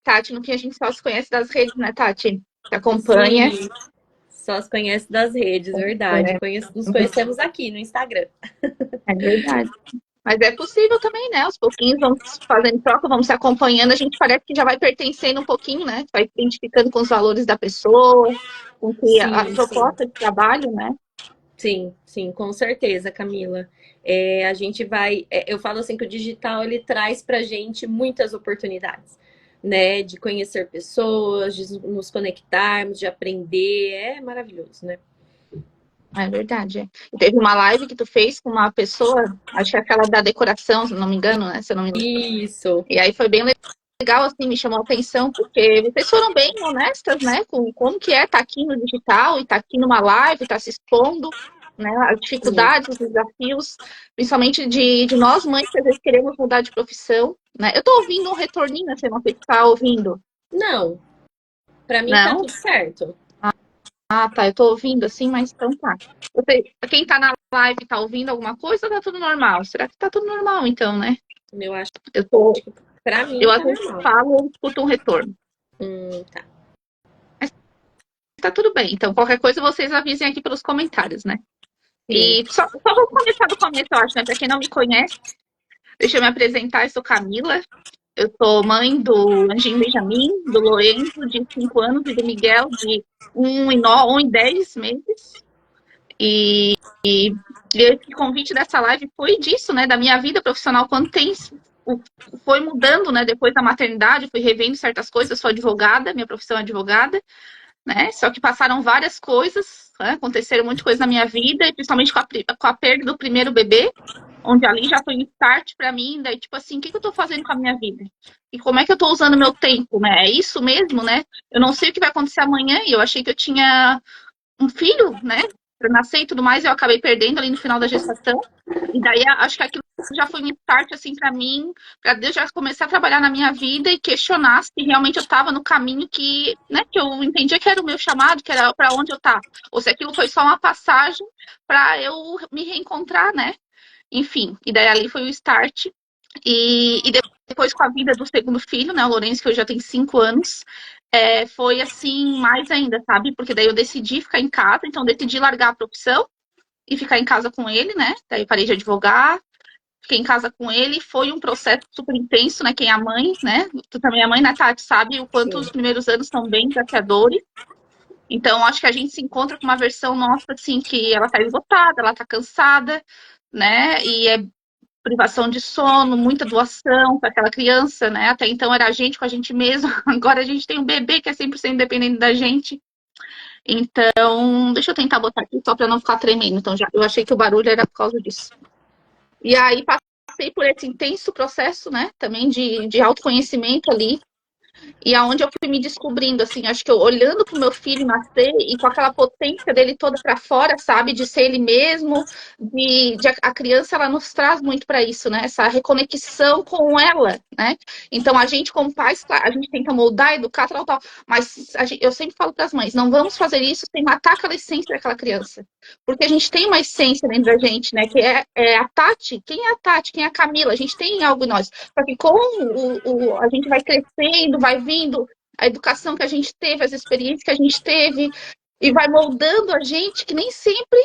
Tati, no fim a gente só se conhece das redes, né, Tati? Te acompanha. Sim, só se conhece das redes, verdade. É, Nos conhecemos aqui no Instagram. é verdade. Mas é possível também, né? Aos pouquinhos vamos fazendo troca, vamos se acompanhando, a gente parece que já vai pertencendo um pouquinho, né? Vai se identificando com os valores da pessoa, com que a Sim, sim. proposta de trabalho, né? Sim, sim, com certeza, Camila. A gente vai. Eu falo assim que o digital ele traz pra gente muitas oportunidades, né? De conhecer pessoas, de nos conectarmos, de aprender. É maravilhoso, né? É verdade. E teve uma live que tu fez com uma pessoa, acho que é aquela da decoração, se não me engano, né? Se eu não me engano. Isso. E aí foi bem legal, assim, me chamou a atenção, porque vocês foram bem honestas, né, com como que é estar aqui no digital e estar aqui numa live, estar se expondo, né, as Sim. dificuldades, os desafios, principalmente de nós mães que às vezes queremos mudar de profissão, né. Eu tô ouvindo um retorninho, assim, não sei se tá ouvindo. Não, pra mim tá Não? tudo certo. Ah, tá, eu tô ouvindo assim, mas então tá. Quem tá na live tá ouvindo alguma coisa ou tá tudo normal? Será que tá tudo normal, então, né? Eu acho Eu tô, que pra eu mim às tá vezes normal. falo, eu escuto um retorno. Tá. Tá tudo bem. Então, qualquer coisa vocês avisem aqui pelos comentários, né? Sim. E só vou começar do começo, eu acho, né? Para quem não me conhece, deixa eu me apresentar. Eu sou Camila. Eu sou mãe do Anjinho Benjamin, do Lorenzo, de 5 anos, e do Miguel, de 1 e 10 meses. E esse convite dessa live foi disso, né? Da minha vida profissional, quando foi mudando, né? Depois da maternidade, fui revendo certas coisas. Sou advogada, minha profissão é advogada, né? Só que passaram várias coisas, né? Aconteceram um monte de coisa na minha vida, e principalmente com a perda do primeiro bebê, onde ali já foi um start para mim, daí tipo assim, o que eu tô fazendo com a minha vida? E como é que eu tô usando meu tempo, né? É isso mesmo, né? Eu não sei o que vai acontecer amanhã, e eu achei que eu tinha um filho, né? Para nascer e tudo mais, eu acabei perdendo ali no final da gestação. E daí acho que aquilo já foi um start assim para mim, para Deus já começar a trabalhar na minha vida e questionar se realmente eu estava no caminho que, né, que eu entendia que era o meu chamado, que era para onde eu estava, ou se aquilo foi só uma passagem para eu me reencontrar, né? Enfim, e daí ali foi o start. E depois com a vida do segundo filho, né, o Lourenço, que eu já tenho 5 anos, foi assim mais ainda, sabe? Porque daí eu decidi ficar em casa, então decidi largar a profissão e ficar em casa com ele, né? Daí parei de advogar, fiquei em casa com ele. Foi um processo super intenso, né? Quem é a mãe, né? Tu também é mãe, né, Tati? Sabe o quanto Sim. os primeiros anos são bem desafiadores. Então, acho que a gente se encontra com uma versão nossa, assim, que ela tá esgotada, ela tá cansada, né? E é privação de sono, muita doação para aquela criança, né? Até então era a gente com a gente mesmo, agora a gente tem um bebê que é 100% independente da gente. Então, deixa eu tentar botar aqui só para não ficar tremendo. Então, eu achei que o barulho era por causa disso. E aí passei por esse intenso processo, né? Também de autoconhecimento ali. E aonde eu fui me descobrindo, assim, acho que eu olhando pro meu filho nascer e com aquela potência dele toda para fora, sabe, de ser ele mesmo, a criança ela nos traz muito para isso, né? Essa reconexão com ela, né? Então a gente como pais, claro, a gente tenta moldar, educar, tal, tal, mas eu sempre falo para as mães, não vamos fazer isso sem matar aquela essência daquela criança, porque a gente tem uma essência dentro da gente, né? Que é a Tati. Quem é a Tati? Quem é a Camila? A gente tem algo em nós. Só que com a gente vai crescendo, vai vindo a educação que a gente teve, as experiências que a gente teve, e vai moldando a gente, que nem sempre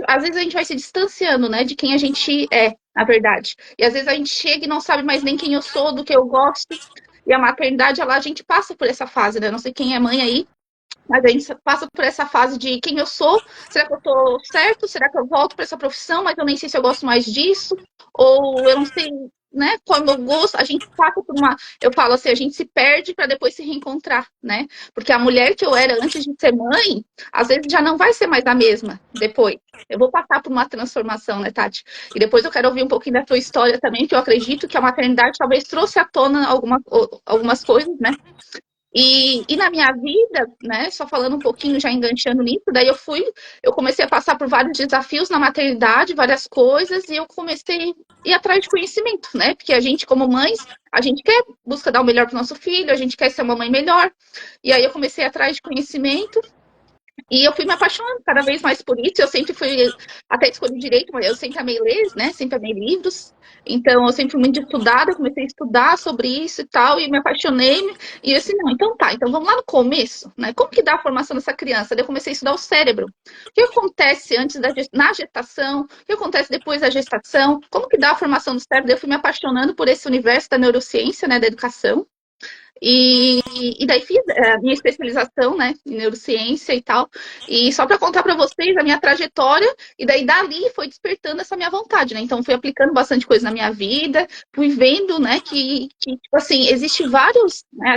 às vezes a gente vai se distanciando, né, de quem a gente é, na verdade. E às vezes a gente chega e não sabe mais nem quem eu sou, do que eu gosto. E a maternidade, a gente passa por essa fase, né? Não sei quem é mãe aí, mas a gente passa por essa fase de quem eu sou, será que eu tô certo? Será que eu volto para essa profissão, mas eu nem sei se eu gosto mais disso? Ou eu não sei, né, como eu gosto, a gente passa por eu falo assim, a gente se perde para depois se reencontrar, né? Porque a mulher que eu era antes de ser mãe, às vezes já não vai ser mais a mesma depois. Eu vou passar por uma transformação, né, Tati? E depois eu quero ouvir um pouquinho da tua história também, que eu acredito que a maternidade talvez trouxe à tona algumas coisas, né? E na minha vida, né, só falando um pouquinho, já enganchando nisso, daí eu comecei a passar por vários desafios na maternidade, várias coisas, e eu comecei a ir atrás de conhecimento, né, porque a gente, como mães, a gente quer buscar dar o melhor para o nosso filho, a gente quer ser uma mãe melhor, e aí eu comecei atrás de conhecimento, E eu fui me apaixonando cada vez mais por isso. Eu sempre fui, até escolhi direito, mas eu sempre amei ler, né? Sempre amei livros. Então, eu sempre fui muito estudada, comecei a estudar sobre isso e tal, e me apaixonei. E eu disse, não, então tá, então vamos lá no começo, né? Como que dá a formação dessa criança? Daí eu comecei a estudar o cérebro. O que acontece antes na gestação? O que acontece depois da gestação? Como que dá a formação do cérebro? Daí eu fui me apaixonando por esse universo da neurociência, né? Da educação. E daí fiz a minha especialização, né, em neurociência e tal. E só para contar para vocês a minha trajetória, e daí dali foi despertando essa minha vontade, né? Então fui aplicando bastante coisa na minha vida, fui vendo, né, que tipo assim, existe vários, né,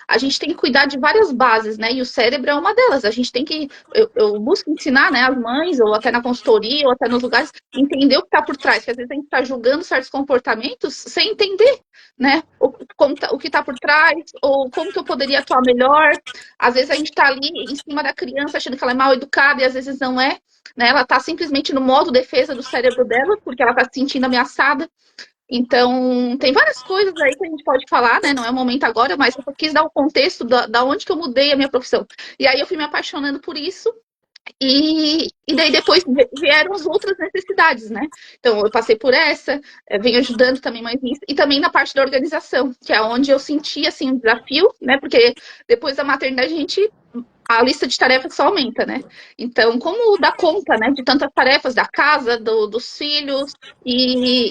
a gente tem que cuidar de várias bases, né? E o cérebro é uma delas. A gente tem que eu busco ensinar, né, as mães ou até na consultoria ou até nos lugares entender o que está por trás, que às vezes a gente está julgando certos comportamentos sem entender, né? O que está por trás, ou como que eu poderia atuar melhor. Às vezes a gente está ali em cima da criança achando que ela é mal educada e às vezes não é, né? Ela está simplesmente no modo defesa do cérebro dela, porque ela está se sentindo ameaçada. Então, tem várias coisas aí que a gente pode falar, né? Não é o momento agora, mas eu quis dar o contexto da onde que eu mudei a minha profissão. E aí eu fui me apaixonando por isso, e daí depois vieram as outras necessidades, né? Então, eu passei por essa, venho ajudando também mais nisso, e também na parte da organização, que é onde eu senti, assim, um desafio, né? Porque depois da maternidade a lista de tarefas só aumenta, né? Então, como dar conta, né, de tantas tarefas da casa, dos filhos, e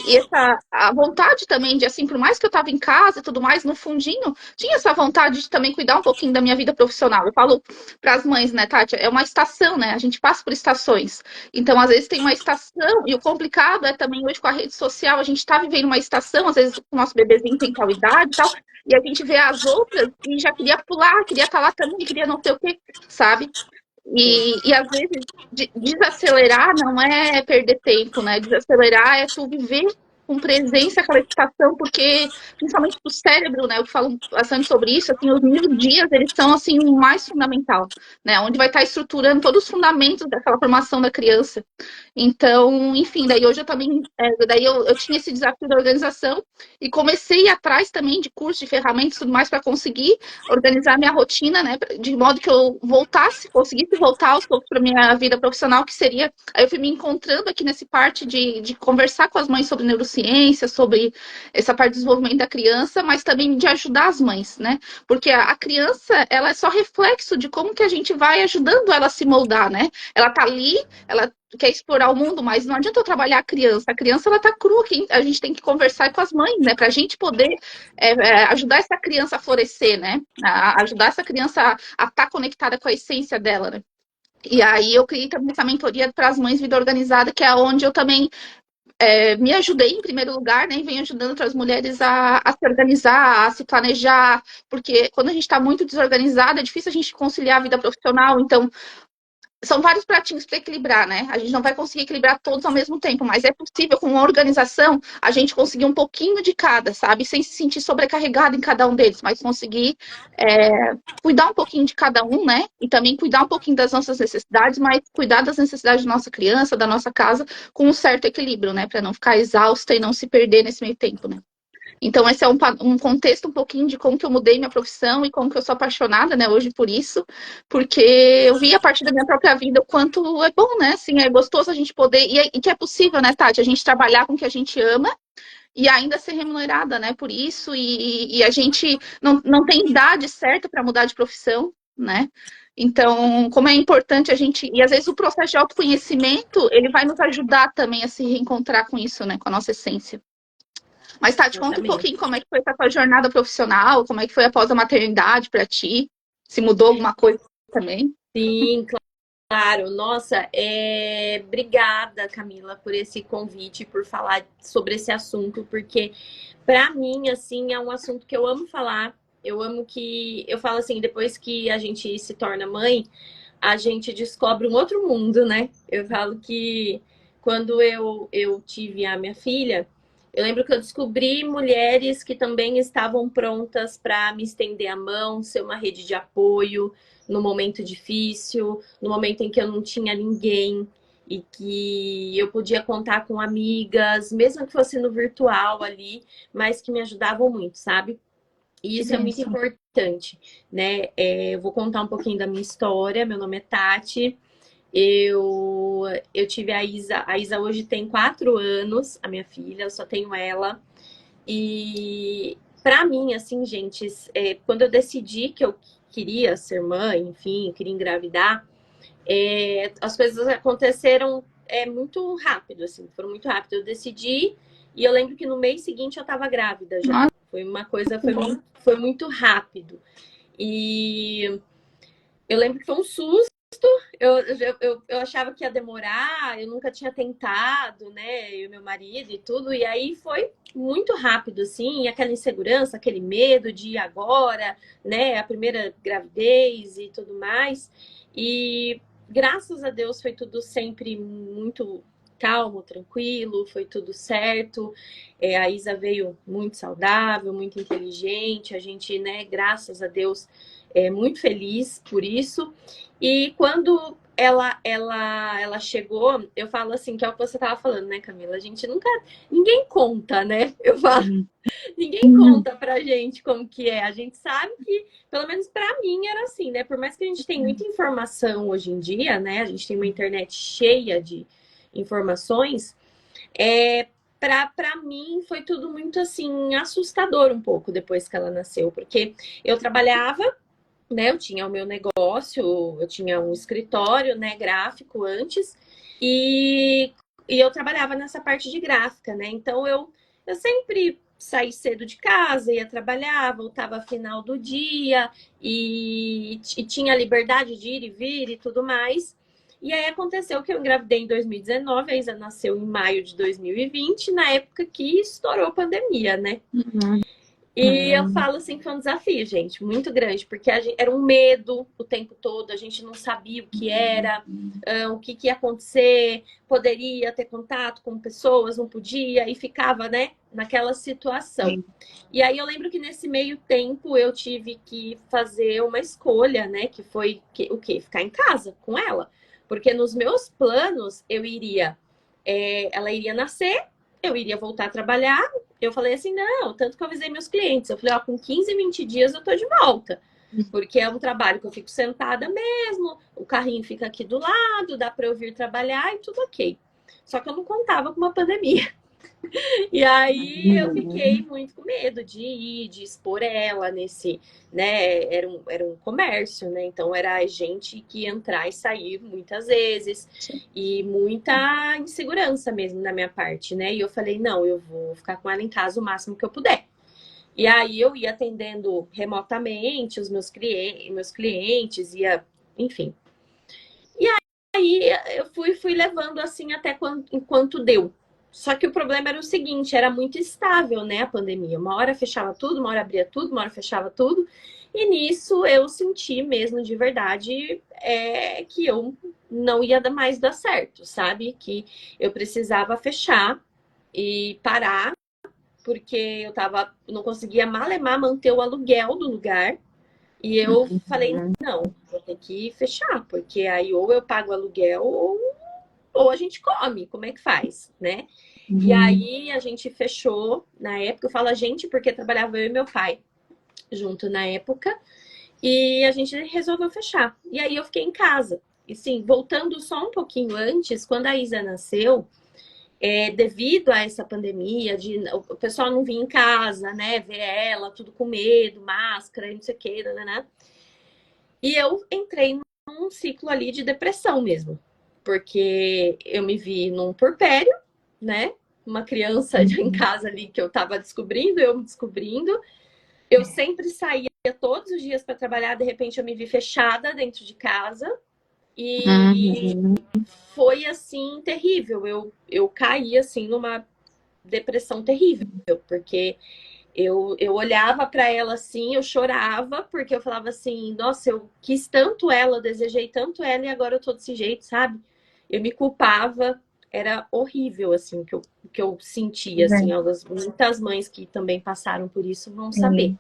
a vontade também de, assim, por mais que eu estava em casa e tudo mais, no fundinho, tinha essa vontade de também cuidar um pouquinho da minha vida profissional. Eu falo para as mães, né, Tati, é uma estação, né? A gente passa por estações. Então, às vezes tem uma estação, e o complicado é também hoje com a rede social, a gente está vivendo uma estação, às vezes o nosso bebezinho tem tal idade e tal, e a gente vê as outras e já queria pular, queria estar lá também, queria não sei o quê, sabe? Sim, E às vezes desacelerar não é perder tempo, né? Desacelerar é tu viver com presença aquela estação, porque principalmente para o cérebro, né? Eu falo bastante sobre isso, assim, os 1.000 dias eles são assim o mais fundamental, né? Onde vai estar estruturando todos os fundamentos daquela formação da criança. Então, enfim, daí hoje eu também, daí eu tinha esse desafio da organização e comecei a ir atrás também de cursos, de ferramentas e tudo mais para conseguir organizar a minha rotina, né? De modo que eu voltasse, conseguisse voltar aos poucos para minha vida profissional, que seria. Aí eu fui me encontrando aqui nessa parte de conversar com as mães sobre neurociência, sobre essa parte de desenvolvimento da criança, mas também de ajudar as mães, né? Porque a criança, ela é só reflexo de como que a gente vai ajudando ela a se moldar, né? Ela tá ali, ela quer explorar o mundo, mas não adianta eu trabalhar a criança. A criança, ela tá crua, a gente tem que conversar com as mães, né? Pra gente poder ajudar essa criança a florescer, né? Ajudar essa criança a estar conectada com a essência dela, né? E aí eu criei também essa mentoria para as mães vida organizada, que é onde eu também me ajudei em primeiro lugar, né? E venho ajudando outras mulheres a se organizar, a se planejar, porque quando a gente está muito desorganizada, é difícil a gente conciliar a vida profissional. Então, são vários pratinhos para equilibrar, né? A gente não vai conseguir equilibrar todos ao mesmo tempo, mas é possível, com uma organização, a gente conseguir um pouquinho de cada, sabe? Sem se sentir sobrecarregado em cada um deles, mas conseguir cuidar um pouquinho de cada um, né? E também cuidar um pouquinho das nossas necessidades, mas cuidar das necessidades da nossa criança, da nossa casa, com um certo equilíbrio, né? Para não ficar exausta e não se perder nesse meio tempo, né? Então, esse é um contexto um pouquinho de como que eu mudei minha profissão e como que eu sou apaixonada, né, hoje por isso, porque eu vi a partir da minha própria vida o quanto é bom, né, assim, é gostoso a gente poder, e que é possível, né, Tati, a gente trabalhar com o que a gente ama e ainda ser remunerada, né, por isso, e a gente não tem idade certa para mudar de profissão, né, então, como é importante a gente, e às vezes o processo de autoconhecimento, ele vai nos ajudar também a se reencontrar com isso, né, com a nossa essência. Mas, Tati, conta um exatamente. pouquinho como é que foi essa tua jornada profissional, como é que foi após a maternidade para ti, se mudou alguma coisa também. Sim, claro. Nossa, obrigada, Camila, por esse convite, por falar sobre esse assunto, porque para mim, assim, é um assunto que eu amo falar. Eu amo que eu falo assim, depois que a gente se torna mãe, a gente descobre um outro mundo, né? Eu falo que quando eu tive a minha filha, eu lembro que eu descobri mulheres que também estavam prontas para me estender a mão, ser uma rede de apoio no momento difícil, no momento em que eu não tinha ninguém e que eu podia contar com amigas, mesmo que fosse no virtual ali, mas que me ajudavam muito, sabe? E Que isso é muito bênção. importante, né? Eu vou contar um pouquinho da minha história. Meu nome é Tati. Eu tive a Isa. A Isa hoje tem 4 anos, a minha filha, eu só tenho ela. E para mim, assim, gente, quando eu decidi que eu queria ser mãe, enfim, eu queria engravidar, as coisas aconteceram muito rápido, assim, foram muito rápido. Eu decidi e eu lembro que no mês seguinte eu estava grávida já. Nossa, Foi uma coisa, que bom. foi muito rápido. E eu lembro que foi um susto. Eu achava que ia demorar, eu nunca tinha tentado, né? Eu e meu marido e tudo, e aí foi muito rápido, assim, aquela insegurança, aquele medo de ir agora, né? A primeira gravidez e tudo mais. E graças a Deus foi tudo sempre muito calmo, tranquilo, foi tudo certo. A Isa veio muito saudável, muito inteligente, a gente, né, graças a Deus, é muito feliz por isso. E quando ela chegou, eu falo assim, que é o que você estava falando, né, Camila? A gente nunca, ninguém conta, né? Eu falo, ninguém conta pra gente como que é. A gente sabe que, pelo menos pra mim, era assim, né? Por mais que a gente tenha muita informação hoje em dia, né? A gente tem uma internet cheia de informações. Para mim foi tudo muito assim assustador um pouco depois que ela nasceu, porque eu trabalhava, né? Eu tinha o meu negócio, eu tinha um escritório, né, gráfico antes, e, e eu trabalhava nessa parte de gráfica, né? Então eu sempre saí cedo de casa, ia trabalhar, voltava ao final do dia e tinha liberdade de ir e vir e tudo mais. E aí aconteceu que eu engravidei em 2019, a Isa nasceu em maio de 2020, na época que estourou a pandemia, né? Uhum. E eu falo assim que foi um desafio, gente, muito grande, porque era um medo o tempo todo, a gente não sabia o que era, o que ia acontecer, poderia ter contato com pessoas, não podia, e ficava, né, naquela situação. E aí eu lembro que nesse meio tempo eu tive que fazer uma escolha, né, que foi o quê? Ficar em casa com ela. Porque nos meus planos eu iria, ela iria nascer, eu iria voltar a trabalhar. Eu falei assim, não, tanto que eu avisei meus clientes. Eu falei, ó, com 15, 20 dias eu tô de volta. Porque é um trabalho que eu fico sentada mesmo, o carrinho fica aqui do lado, dá para eu vir trabalhar e tudo ok. Só que eu não contava com uma pandemia. E aí eu fiquei muito com medo de ir, de expor ela nesse, né? Era um comércio, né? Então era gente que ia entrar e sair muitas vezes e muita insegurança mesmo da minha parte, né? E eu falei, não, eu vou ficar com ela em casa o máximo que eu puder. E aí eu ia atendendo remotamente os meus clientes, ia, enfim. E aí eu fui levando assim até enquanto deu. Só que o problema era o seguinte, era muito estável, né, a pandemia. Uma hora fechava tudo, uma hora abria tudo, uma hora fechava tudo. E nisso eu senti mesmo de verdade que eu não ia mais dar certo, sabe? Que eu precisava fechar e parar, porque não conseguia malemar manter o aluguel do lugar. E eu falei, não, vou ter que fechar, porque aí ou eu pago aluguel ou a gente come, como é que faz, né? E aí a gente fechou na época, eu falo a gente porque trabalhava eu e meu pai junto na época, e a gente resolveu fechar. E aí eu fiquei em casa. E sim, voltando só um pouquinho antes, quando a Isa nasceu, devido a essa pandemia, o pessoal não vinha em casa, né? Ver ela, tudo com medo, máscara, não sei o que, né? E eu entrei num ciclo ali de depressão mesmo, porque eu me vi num porpério, né? Uma criança em casa ali que eu estava descobrindo, eu me descobrindo. Eu sempre saía todos os dias para trabalhar, de repente eu me vi fechada dentro de casa e foi assim terrível. Eu caí assim numa depressão terrível, porque eu olhava para ela assim, eu chorava, porque eu falava assim, nossa, eu quis tanto ela, eu desejei tanto ela e agora eu tô desse jeito, sabe? Eu me culpava, era horrível, assim, que eu sentia, assim, muitas mães que também passaram por isso vão saber.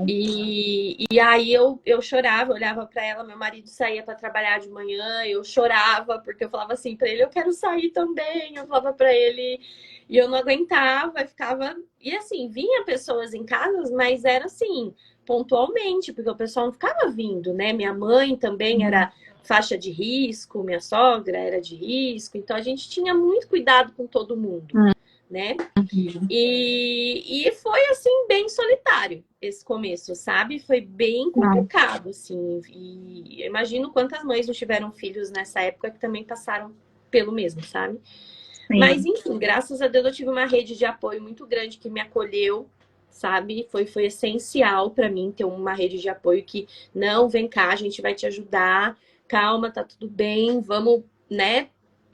E aí eu chorava, eu olhava para ela, meu marido saía para trabalhar de manhã, eu chorava, porque eu falava assim para ele, eu quero sair também. Eu falava para ele, e eu não aguentava, ficava. E assim, vinha pessoas em casa, mas era assim, pontualmente, porque o pessoal não ficava vindo, né? Minha mãe também era faixa de risco, minha sogra era de risco, então a gente tinha muito cuidado com todo mundo, né? E foi assim, bem solitário esse começo, sabe? Foi bem complicado, assim. E eu imagino quantas mães não tiveram filhos nessa época que também passaram pelo mesmo, sabe? Mas, enfim, graças a Deus eu tive uma rede de apoio muito grande que me acolheu, sabe? Foi essencial para mim ter uma rede de apoio que, não, vem cá, a gente vai te ajudar, calma, tá tudo bem, vamos, né?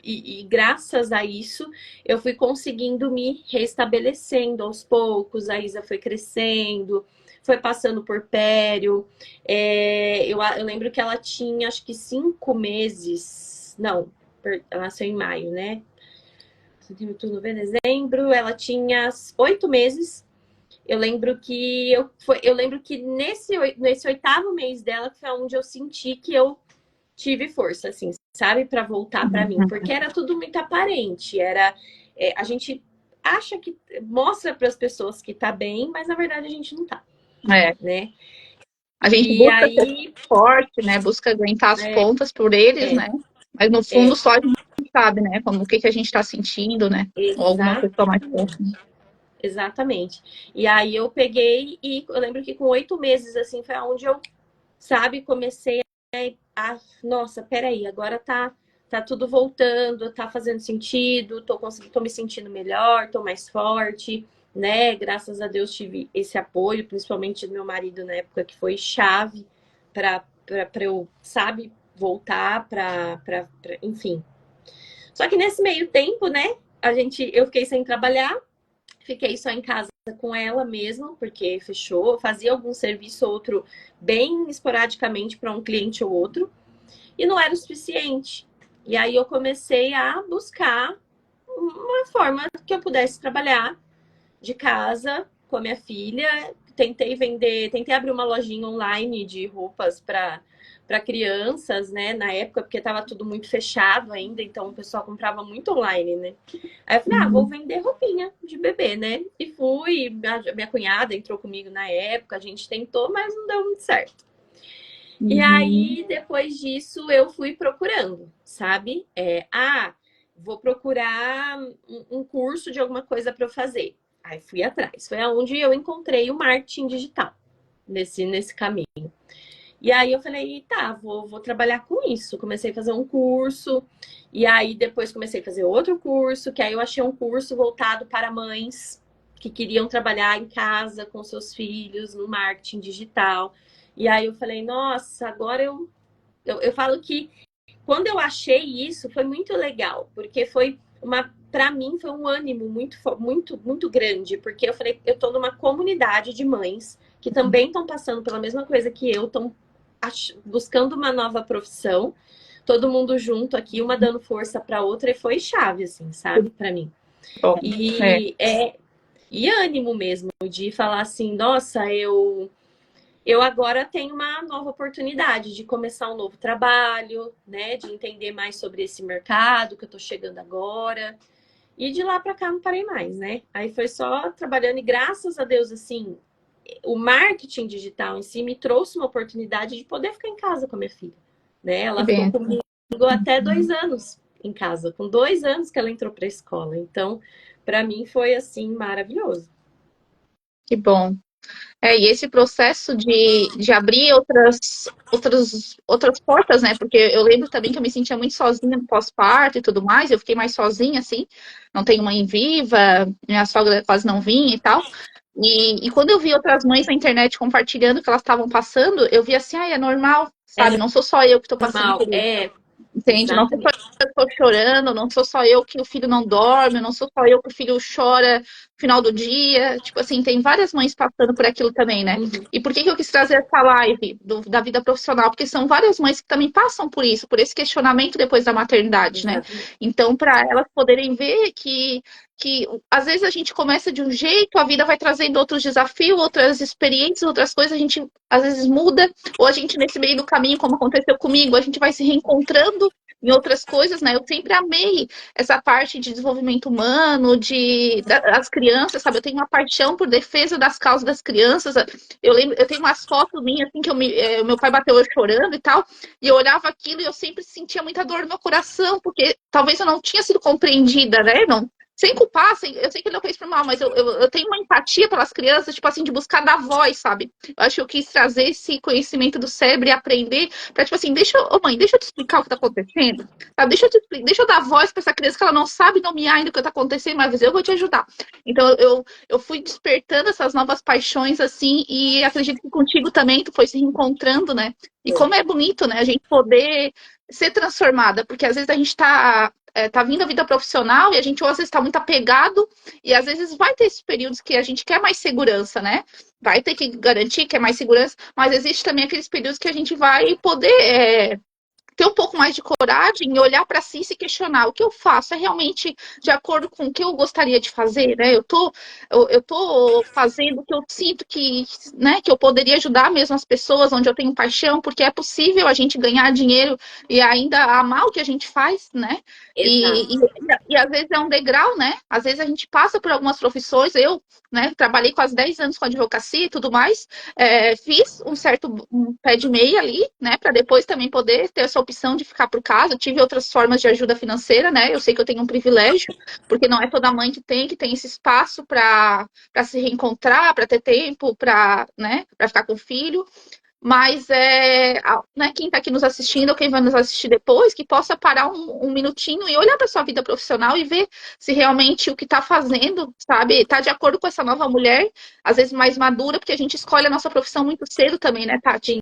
E graças a isso, eu fui conseguindo me restabelecendo aos poucos. A Isa foi crescendo, foi passando por pério. Eu lembro que ela tinha, acho que 5 meses. Não, ela nasceu em maio, né? Setembro, novembro, dezembro. Ela tinha 8 meses. Eu lembro que nesse 8º mês dela foi onde eu senti que eu tive força, assim, sabe, para voltar para mim, porque era tudo muito aparente. A gente acha que mostra para as pessoas que tá bem, mas na verdade a gente não tá, né? A gente E busca ser aí, forte, né? Busca aguentar as pontas por eles, né? Mas no fundo só a gente sabe, né? Como o que a gente tá sentindo, né? Ou alguma pessoa mais próxima. Exatamente. E aí eu peguei e eu lembro que com 8 meses, assim, foi onde eu, sabe, comecei nossa, peraí, agora tá tudo voltando, tá fazendo sentido, tô me sentindo melhor, tô mais forte, né? Graças a Deus tive esse apoio, principalmente do meu marido na época, que foi chave para eu, sabe, voltar enfim. Só que nesse meio tempo, né, eu fiquei sem trabalhar, fiquei só em casa com ela mesmo, porque fechou, fazia algum serviço ou outro bem esporadicamente para um cliente ou outro, e não era o suficiente. E aí eu comecei a buscar uma forma que eu pudesse trabalhar de casa com a minha filha. Tentei abrir uma lojinha online de roupas para crianças, né, na época, porque estava tudo muito fechado ainda, então o pessoal comprava muito online, né? Aí eu falei, vou vender roupinha de bebê, né? E fui, a minha cunhada entrou comigo na época, a gente tentou, mas não deu muito certo. E aí, depois disso, eu fui procurando, sabe? Vou procurar um curso de alguma coisa para eu fazer. Aí fui atrás. Foi aonde eu encontrei o marketing digital, nesse caminho. E aí eu falei, tá, vou trabalhar com isso. Comecei a fazer um curso, e aí depois comecei a fazer outro curso, que aí eu achei um curso voltado para mães que queriam trabalhar em casa com seus filhos no marketing digital. E aí eu falei, nossa, agora eu falo que quando eu achei isso foi muito legal, porque para mim foi um ânimo muito, muito, muito grande, porque eu falei, eu tô numa comunidade de mães que também estão passando pela mesma coisa que eu, estão buscando uma nova profissão, todo mundo junto aqui, uma dando força para outra, e foi chave, assim, sabe, para mim. E ânimo mesmo de falar assim, nossa, eu agora tenho uma nova oportunidade de começar um novo trabalho, né? De entender mais sobre esse mercado que eu tô chegando agora. E de lá para cá não parei mais, né? Aí foi só trabalhando e graças a Deus, assim, o marketing digital em si me trouxe uma oportunidade de poder ficar em casa com a minha filha, né? Ela ficou comigo até 2 anos em casa, com 2 anos que ela entrou para a escola. Então, para mim foi assim maravilhoso. Que bom. E esse processo de abrir outras portas, né? Porque eu lembro também que eu me sentia muito sozinha no pós-parto e tudo mais. Eu fiquei mais sozinha, assim. Não tenho mãe viva, minha sogra quase não vinha e tal. E quando eu vi outras mães na internet compartilhando o que elas estavam passando, eu vi assim, é normal, sabe? Não sou só eu que estou passando por isso. Entende? Não sou só tô chorando, não sou só eu que o filho não dorme, não sou só eu que o filho chora no final do dia. Tipo assim, tem várias mães passando por aquilo também, né? Uhum. E por que que eu quis trazer essa live da vida profissional? Porque são várias mães que também passam por isso, por esse questionamento depois da maternidade, né? Exatamente. Então, para elas poderem ver que às vezes a gente começa de um jeito, a vida vai trazendo outros desafios, outras experiências, outras coisas, a gente às vezes muda, ou a gente nesse meio do caminho, como aconteceu comigo, a gente vai se reencontrando em outras coisas, né? Eu sempre amei essa parte de desenvolvimento humano, das crianças, sabe? Eu tenho uma paixão por defesa das causas das crianças. Eu lembro, eu tenho umas fotos minhas assim que meu pai bateu eu chorando e tal, e eu olhava aquilo e eu sempre sentia muita dor no meu coração, porque talvez eu não tinha sido compreendida, né? Não, sem culpar, eu sei que ele não fez por mal, mas eu tenho uma empatia pelas crianças, tipo assim, de buscar dar voz, sabe? Eu acho que eu quis trazer esse conhecimento do cérebro e aprender pra, tipo assim, mãe, deixa eu te explicar o que tá acontecendo, sabe? Deixa eu dar voz pra essa criança que ela não sabe nomear ainda o que tá acontecendo, mas eu vou te ajudar. Então, eu fui despertando essas novas paixões, assim, e acredito que contigo também tu foi se reencontrando, né? E como é bonito, né? A gente poder ser transformada, porque às vezes a gente tá vindo a vida profissional e a gente ou às vezes está muito apegado e às vezes vai ter esses períodos que a gente quer mais segurança, né? Vai ter que garantir que é mais segurança, mas existe também aqueles períodos que a gente vai poder ter um pouco mais de coragem e olhar para si e se questionar o que eu faço é realmente de acordo com o que eu gostaria de fazer, né? Eu tô fazendo o que eu sinto né, que eu poderia ajudar mesmo as pessoas onde eu tenho paixão, porque é possível a gente ganhar dinheiro e ainda amar o que a gente faz, né? E, Exato. e, e às vezes é um degrau, né? Às vezes a gente passa por algumas profissões, né, trabalhei quase 10 anos com advocacia e tudo mais, fiz um pé de meia ali, né, para depois também poder ter essa opção de ficar por casa. Tive outras formas de ajuda financeira, né? Eu sei que eu tenho um privilégio, porque não é toda mãe que tem esse espaço para se reencontrar, para ter tempo, para, né, para ficar com o filho. Mas né, quem está aqui nos assistindo ou quem vai nos assistir depois, que possa parar um minutinho e olhar para sua vida profissional e ver se realmente o que está fazendo, sabe, está de acordo com essa nova mulher, às vezes mais madura, porque a gente escolhe a nossa profissão muito cedo também, né, Tati? Sim.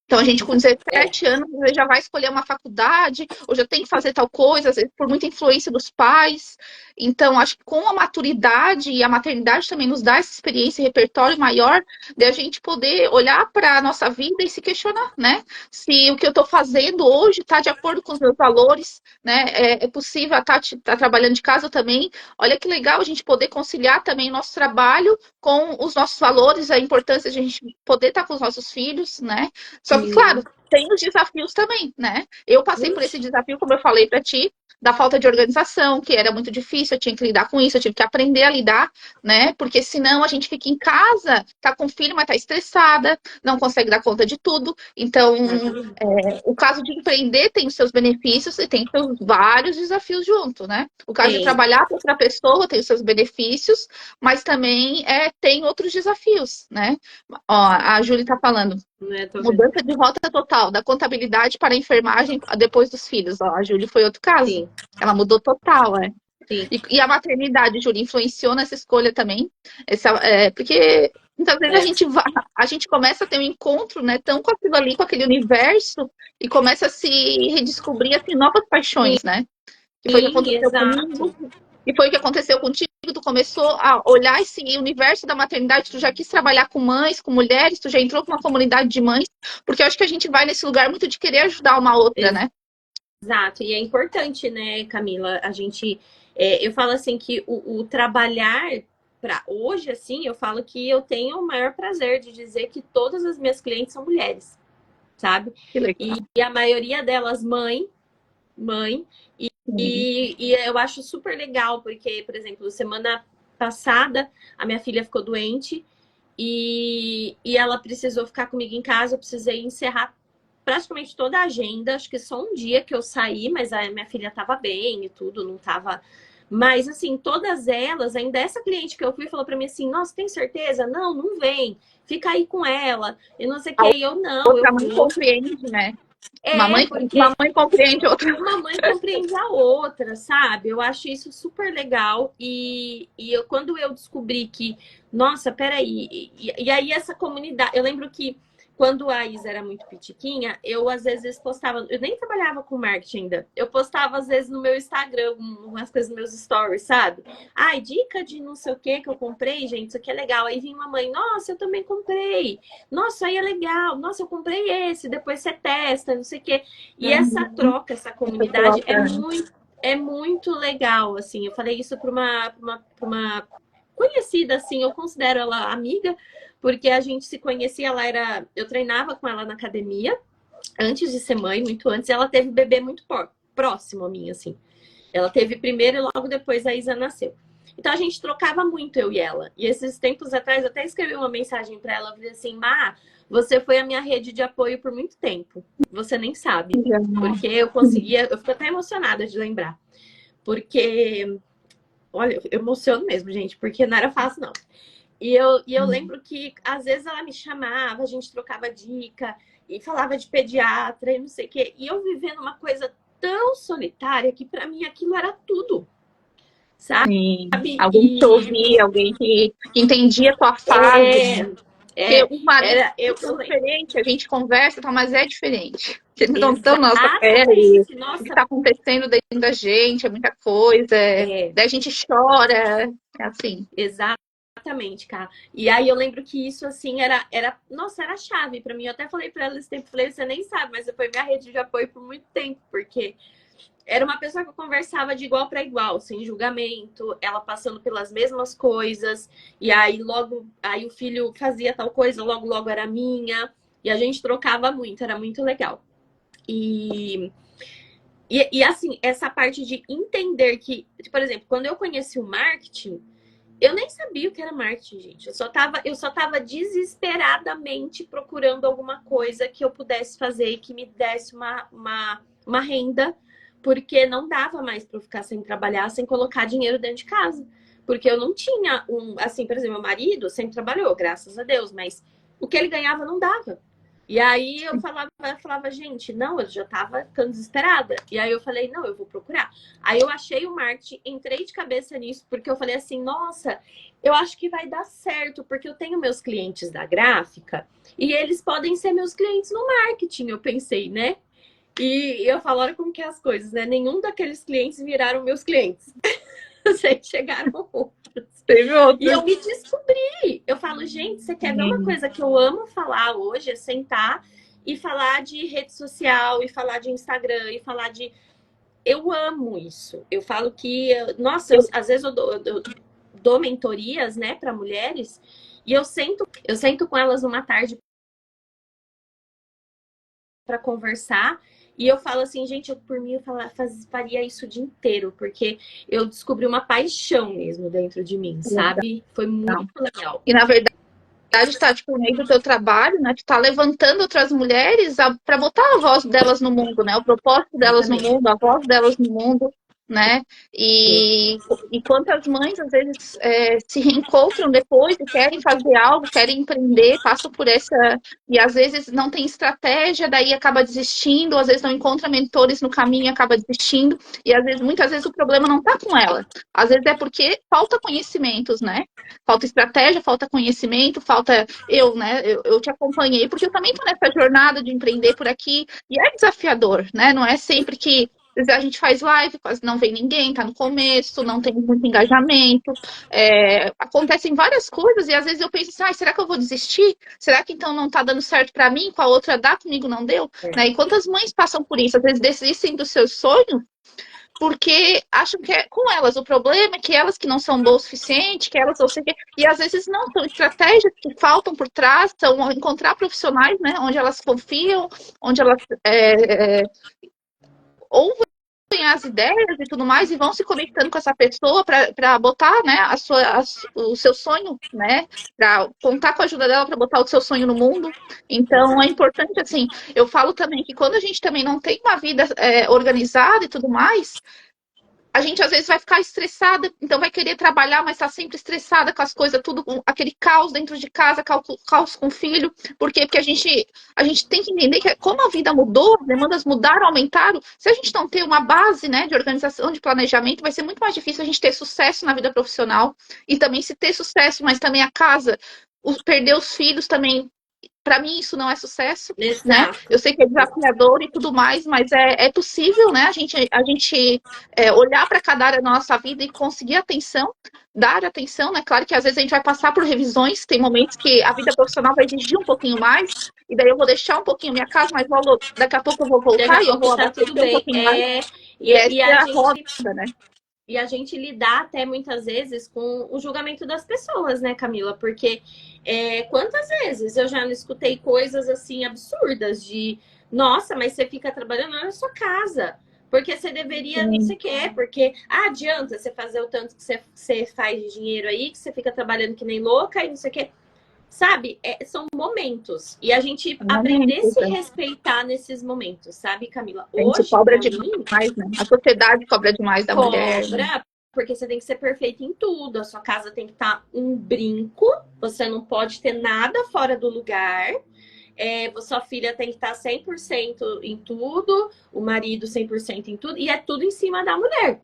Então, a gente com É, 17 anos já vai escolher uma faculdade, ou já tem que fazer tal coisa, às vezes por muita influência dos pais. Então, acho que com a maturidade e a maternidade também nos dá essa experiência e repertório maior de a gente poder olhar para a nossa vida e se questionar, né? Se o que eu estou fazendo hoje está de acordo com os meus valores, né? É possível, a Tati tá trabalhando de casa também. Olha que legal a gente poder conciliar também o nosso trabalho com os nossos valores, a importância de a gente poder estar com os nossos filhos, né? Só que, claro, sim. tem os desafios também, né? Eu passei por esse Ixi, desafio, como eu falei para ti, da falta de organização, que era muito difícil, eu tinha que lidar com isso, eu tive que aprender a lidar, né? Porque senão a gente fica em casa, tá com o filho, mas tá estressada, não consegue dar conta de tudo. Então, exatamente. o caso de empreender tem os seus benefícios e tem os seus vários desafios junto, né? O caso de Tem. trabalhar para outra pessoa tem os seus benefícios, mas também tem outros desafios, né? Ó, a Júlia tá falando. Né, tô vendo. Mudança de rota total, da contabilidade para a enfermagem depois dos filhos. Ó, a Júlia foi outro caso. Sim, Ela mudou total, sim. E a maternidade, Júlia, influenciou nessa escolha também? Porque muitas vezes É, a gente começa a ter um encontro, né, tão com aquilo ali, com aquele universo, e começa a se redescobrir assim, novas sim, paixões, né? Que foi o que sim, aconteceu comigo. exato. E foi o que aconteceu contigo, tu começou a olhar esse universo da maternidade, tu já quis trabalhar com mães, com mulheres, tu já entrou com uma comunidade de mães, porque eu acho que a gente vai nesse lugar muito de querer ajudar uma outra, né? Exato. E é importante, né, Camila, a gente. Eu falo assim que o trabalhar para hoje, assim, eu falo que eu tenho o maior prazer de dizer que todas as minhas clientes são mulheres, sabe? Que E, legal. e a maioria delas mãe. Sim. E eu acho super legal, porque, por exemplo, semana passada a minha filha ficou doente e ela precisou ficar comigo em casa, eu precisei encerrar praticamente toda a agenda. Acho que só um dia que eu saí, mas a minha filha estava bem e tudo, não estava. Mas, assim, todas elas, ainda essa cliente que eu fui falou para mim assim: Nossa, tem certeza? Não, não vem, fica aí com ela, e não sei o que. A E eu não, eu outra mãe vou. compreende, né? Uma Porque mãe compreende a outra. uma mãe compreende a outra, sabe? Eu acho isso super legal. Quando eu descobri que, nossa, peraí, e aí essa comunidade, eu lembro que quando a Isa era muito pitiquinha, eu às vezes postava, eu nem trabalhava com marketing ainda, eu postava às vezes no meu Instagram umas coisas nos meus stories, sabe? Ai, dica de não sei o que eu comprei, gente, isso aqui é legal. Aí vinha uma mãe, nossa, eu também comprei. Nossa, aí é legal. Nossa, eu comprei esse, depois você testa, não sei o quê. E essa Uhum. troca, essa Essa comunidade troca. é muito legal, assim. Eu falei isso para uma conhecida, assim, eu considero ela amiga, porque a gente se conhecia, eu treinava com ela na academia, antes de ser mãe, muito antes, e ela teve bebê muito próximo a mim, assim. Ela teve primeiro e logo depois a Isa nasceu. Então a gente trocava muito, eu e ela. E esses tempos atrás eu até escrevi uma mensagem para ela, eu falei assim, Má, você foi a minha rede de apoio por muito tempo. Você nem sabe. Porque eu conseguia, eu fico até emocionada de lembrar. Porque, olha, eu emociono mesmo, gente, porque não era fácil, não. E eu lembro que às vezes ela me chamava, a gente trocava dica e falava de pediatra e não sei o quê. E eu vivendo uma coisa tão solitária que para mim aquilo era tudo, sabe? Sim. Alguém que te ouvia, alguém que entendia a tua fase. Porque o marido é diferente, a gente conversa, tá, mas é diferente. Eles não estão na nossa pele, o exatamente, que nossa, está acontecendo dentro da gente, é muita coisa. Daí a gente chora, é assim. exatamente, cara. E aí eu lembro que isso, assim, nossa, era chave para mim. Eu até falei para ela esse tempo, falei, você nem sabe, mas foi minha rede de apoio por muito tempo, porque era uma pessoa que eu conversava de igual para igual, sem julgamento, ela passando pelas mesmas coisas, e aí logo, aí o filho fazia tal coisa, logo, logo era minha, e a gente trocava muito, era muito legal. E assim, essa parte de entender que, por exemplo, quando eu conheci o marketing, eu nem sabia o que era marketing, gente. Eu só tava desesperadamente procurando alguma coisa que eu pudesse fazer e que me desse uma renda, porque não dava mais para eu ficar sem trabalhar, sem colocar dinheiro dentro de casa. Porque eu não tinha assim, por exemplo, meu marido sempre trabalhou, graças a Deus, mas o que ele ganhava não dava. E aí eu falava, gente, não, eu já tava ficando desesperada. E aí eu falei, não, eu vou procurar. Aí eu achei o marketing, entrei de cabeça nisso, porque eu falei assim, nossa, eu acho que vai dar certo, porque eu tenho meus clientes da gráfica e eles podem ser meus clientes no marketing, eu pensei, né? E eu falo, olha como que é as coisas, né? Nenhum daqueles clientes viraram meus clientes. Vocês chegaram outros. Teve E eu outro. me descobri. Eu falo, gente, você quer ver uma coisa que eu amo falar hoje? É sentar e falar de rede social, e falar de Instagram, e falar de. Eu amo isso. Eu falo que, nossa, às vezes eu dou mentorias, né, para mulheres, e eu sento com elas uma tarde para conversar. E eu falo assim, gente, por mim eu faria isso o dia inteiro, porque eu descobri uma paixão mesmo dentro de mim, sabe? Foi muito legal. E na verdade, está tipo, no meio do teu trabalho, né? Tu tá levantando outras mulheres para botar a voz delas no mundo, né? O propósito delas no Exatamente. mundo, a voz delas no mundo, né? E quantas mães às vezes se reencontram depois e querem fazer algo, querem empreender, passam por essa e às vezes não tem estratégia, daí acaba desistindo, às vezes não encontra mentores no caminho e acaba desistindo. E às vezes, muitas vezes o problema não tá com ela, às vezes é porque falta conhecimentos, né? Falta estratégia, falta conhecimento, falta eu, né? Eu te acompanhei, porque eu também estou nessa jornada de empreender por aqui, e é desafiador, né? Não é sempre que a gente faz live, quase não vem ninguém, tá no começo, não tem muito engajamento, acontecem várias coisas, e às vezes eu penso assim, será que eu vou desistir? Será que então não tá dando certo para mim, com a outra dá, comigo não deu? Né? E quantas mães passam por isso? Às vezes desistem dos seus sonhos, porque acham que é com elas. O problema é que elas que não são boas o suficiente, que elas não sei o quê, e às vezes não, são estratégias que faltam por trás, são encontrar profissionais, né, onde elas confiam, onde elas ouvem as ideias e tudo mais, e vão se conectando com essa pessoa para botar, né, o seu sonho, né, para contar com a ajuda dela para botar o seu sonho no mundo. Então é importante, assim, eu falo também que quando a gente também não tem uma vida organizada e tudo mais, a gente às vezes vai ficar estressada, então vai querer trabalhar, mas está sempre estressada com as coisas, tudo com aquele caos dentro de casa, caos com o filho. Por quê? Porque a gente tem que entender que como a vida mudou, as demandas mudaram, aumentaram, se a gente não ter uma base, né, de organização, de planejamento, vai ser muito mais difícil a gente ter sucesso na vida profissional e também se ter sucesso, mas também a casa, perder os filhos também para mim isso não é sucesso, né? Exato. Eu sei que é desafiador e tudo mais, mas é possível, né? A gente olhar para cada área da nossa vida e conseguir atenção, dar atenção, né? Claro que às vezes a gente vai passar por revisões, tem momentos que a vida profissional vai exigir um pouquinho mais, e daí eu vou deixar um pouquinho minha casa, mas daqui a pouco eu vou Daqui voltar a e eu vou pouco tá tudo abastecer um bem. pouquinho mais. E E, e essa é a a roda, gente né? E a gente lidar até muitas vezes com o julgamento das pessoas, né, Camila? Porque quantas vezes eu já não escutei coisas assim absurdas de nossa, mas você fica trabalhando na sua casa. Porque você deveria, não sei o que, porque adianta você fazer o tanto que você faz de dinheiro aí, que você fica trabalhando que nem louca e não sei o que. Sabe? São momentos. E a gente aprender a se respeitar nesses momentos, sabe, Camila? A gente Hoje, cobra pra mim, demais, né? A sociedade cobra demais da mulher. Né? cobra, porque você tem que ser perfeita em tudo. A sua casa tem que estar um brinco, você não pode ter nada fora do lugar. Sua filha tem que estar 100% em tudo, o marido 100% em tudo, e é tudo em cima da mulher.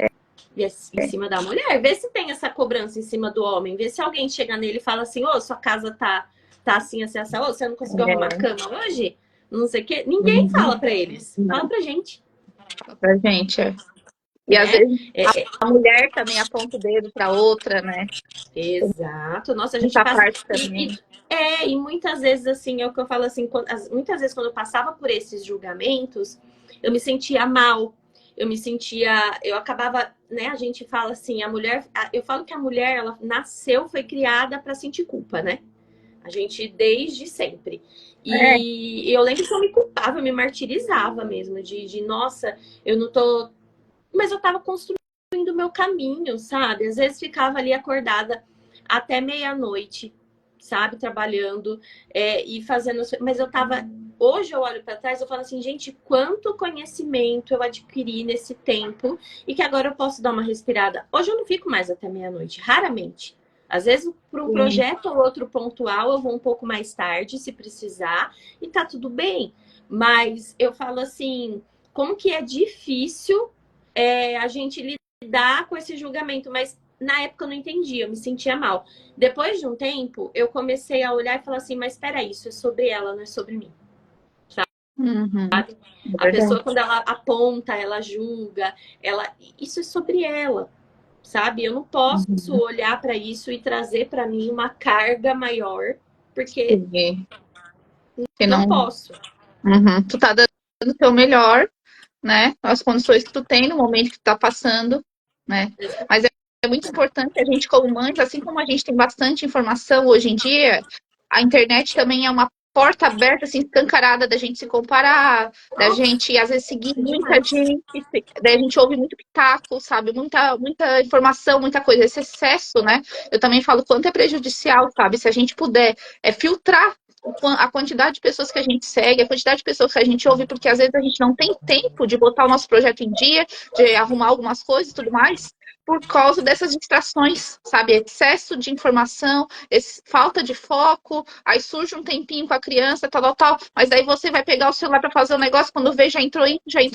E em cima da mulher. Vê se tem essa cobrança em cima do homem. Vê se alguém chega nele e fala assim: ô, sua casa tá assim, assim, assim. Ô, você não conseguiu arrumar a cama hoje? Não sei o quê. Ninguém fala pra eles. Fala pra gente. Pra gente, E às Né? vezes a mulher também aponta o dedo pra outra, né? Exato. Nossa, a gente Essa passa. parte também. E muitas vezes, assim, é o que eu falo assim, muitas vezes quando eu passava por esses julgamentos, eu me sentia mal. Eu acabava, né? A gente fala assim, eu falo que a mulher, ela nasceu, foi criada para sentir culpa, né? A gente desde sempre. E eu lembro que eu me culpava, eu me martirizava mesmo, nossa, eu não tô. Mas eu tava construindo o meu caminho, sabe? Às vezes ficava ali acordada até meia-noite, sabe? Trabalhando e fazendo. Mas eu tava. Hoje eu olho para trás e eu falo assim, gente, quanto conhecimento eu adquiri nesse tempo e que agora eu posso dar uma respirada. Hoje eu não fico mais até meia-noite, raramente. Às vezes, para um projeto ou outro pontual, eu vou um pouco mais tarde, se precisar, e tá tudo bem. Mas eu falo assim, como que é difícil a gente lidar com esse julgamento, mas na época eu não entendia, eu me sentia mal. Depois de um tempo, eu comecei a olhar e falar assim, mas espera isso é sobre ela, não é sobre mim. Uhum. A pessoa, quando ela aponta, ela julga, isso é sobre ela, sabe? Eu não posso olhar para isso e trazer para mim uma carga maior, porque não posso. Uhum. Tu tá dando o teu melhor, né? As condições que tu tem no momento que tu tá passando, né? Mas é muito importante a gente, como mães, assim como a gente tem bastante informação hoje em dia, a internet também é uma porta aberta, assim, escancarada da gente se comparar, da gente, às vezes, seguir muita gente, daí a gente ouve muito pitaco, sabe? Muita informação, muita coisa. Esse excesso, né? Eu também falo quanto é prejudicial, sabe? Se a gente puder filtrar a quantidade de pessoas que a gente segue, a quantidade de pessoas que a gente ouve, porque às vezes a gente não tem tempo de botar o nosso projeto em dia, de arrumar algumas coisas e tudo mais, por causa dessas distrações, sabe? Excesso de informação, falta de foco, aí surge um tempinho com a criança, tal, mas daí você vai pegar o celular para fazer um negócio, quando vê, já entrou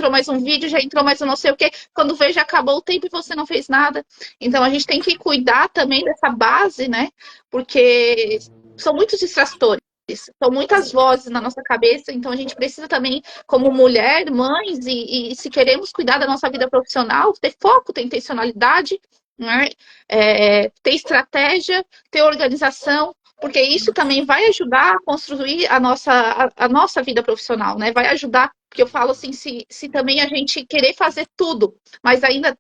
mais um vídeo, já entrou mais um não sei o quê, quando vê, já acabou o tempo e você não fez nada. Então a gente tem que cuidar também dessa base, né? Porque são muitos distratores. São muitas vozes na nossa cabeça, então a gente precisa também, como mulher, mães, e se queremos cuidar da nossa vida profissional, ter foco, ter intencionalidade, né? Ter estratégia, ter organização, porque isso também vai ajudar a construir a nossa vida profissional, né? Vai ajudar, porque eu falo assim, se também a gente querer fazer tudo, mas ainda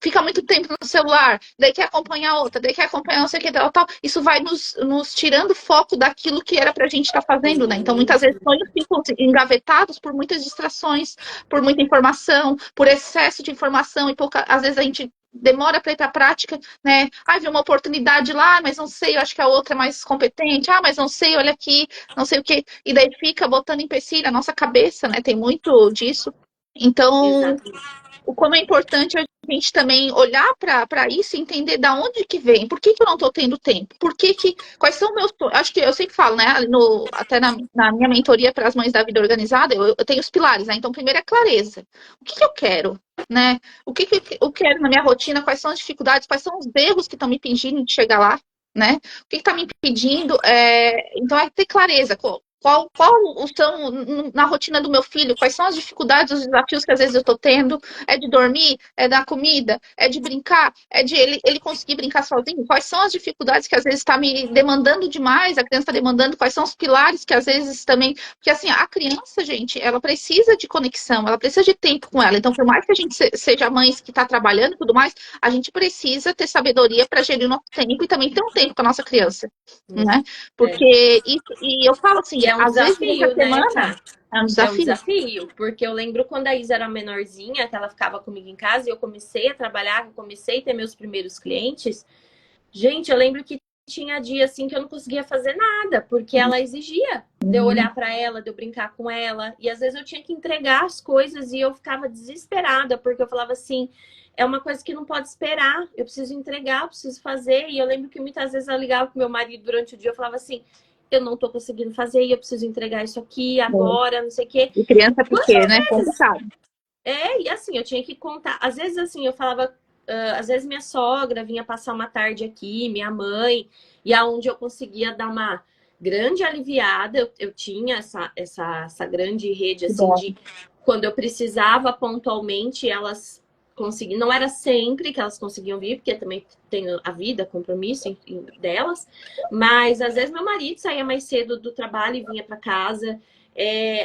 fica muito tempo no celular, daí quer acompanhar outra, daí quer acompanhar não sei o que, tal. Isso vai nos tirando foco daquilo que era pra gente estar fazendo, né? Então, muitas vezes, sonhos ficam engavetados por muitas distrações, por muita informação, por excesso de informação, e às vezes a gente demora para ir para a prática, né? Vi uma oportunidade lá, mas não sei, eu acho que a outra é mais competente. Mas não sei, olha aqui, não sei o quê. E daí fica botando empecilho a nossa cabeça, né? Tem muito disso. Então, o como é importante a gente também olhar para isso e entender da onde que vem, por que eu não estou tendo tempo, quais são meus, acho que eu sempre falo, né, até na minha mentoria para as mães da vida organizada, eu tenho os pilares, né, então primeiro é clareza, o que eu quero, né, o que eu quero na minha rotina, quais são as dificuldades, quais são os erros que estão me impedindo de chegar lá, né, o que está me impedindo, então é ter clareza, Qual são, na rotina do meu filho, quais são as dificuldades, os desafios que às vezes eu estou tendo? É de dormir? É da comida? É de brincar? É de ele conseguir brincar sozinho? Quais são as dificuldades que às vezes está me demandando demais? A criança está demandando? Quais são os pilares que às vezes também. Porque assim, a criança, gente, ela precisa de conexão, ela precisa de tempo com ela. Então, por mais que a gente seja mães que está trabalhando e tudo mais, a gente precisa ter sabedoria para gerir o nosso tempo e também ter um tempo com a nossa criança, né? É. Porque, e eu falo assim, E é um às vezes durante a desafio, né, semana Ká? é um É um desafio. desafio, porque eu lembro quando a Isa era menorzinha, que ela ficava comigo em casa e eu comecei a trabalhar, eu comecei a ter meus primeiros clientes. Gente, eu lembro que tinha dia assim que eu não conseguia fazer nada, porque ela exigia de eu olhar para ela, de eu brincar com ela, e às vezes eu tinha que entregar as coisas e eu ficava desesperada, porque eu falava assim, é uma coisa que não pode esperar, eu preciso entregar, eu preciso fazer. E eu lembro que muitas vezes eu ligava pro meu marido durante o dia, eu falava assim, eu não tô conseguindo fazer e eu preciso entregar isso aqui agora, não sei o quê. E criança pequena, Quantas né? vezes? Complicado. E assim, eu tinha que contar. Às vezes, assim, eu falava. Às vezes minha sogra vinha passar uma tarde aqui, minha mãe, e aonde eu conseguia dar uma grande aliviada, eu tinha essa grande rede, Que assim, bom. de quando eu precisava pontualmente, elas conseguiam. Não era sempre que elas conseguiam vir, porque também tem a vida, compromisso delas, mas às vezes meu marido saía mais cedo do trabalho e vinha para casa.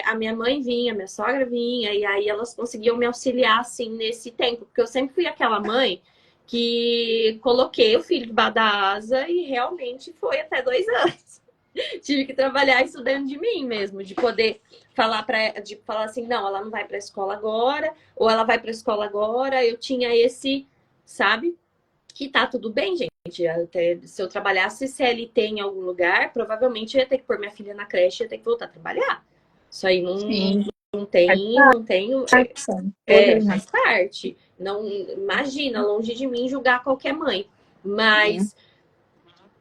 A minha mãe vinha, minha sogra vinha, e aí elas conseguiam me auxiliar assim nesse tempo, porque eu sempre fui aquela mãe que coloquei o filho debaixo da asa e realmente foi até 2 anos. Tive que trabalhar isso dentro de mim mesmo, de poder falar assim, não, ela não vai para a escola agora, ou ela vai para a escola agora. Eu tinha esse, sabe, que tá tudo bem, gente. Até se eu trabalhasse CLT em algum lugar, provavelmente eu ia ter que pôr minha filha na creche, ia ter que voltar a trabalhar. Isso aí Sim, não faz tem, não tenho. parte, sim. Todas, né? Faz parte. Não, imagina, longe de mim julgar qualquer mãe. Sim. Mas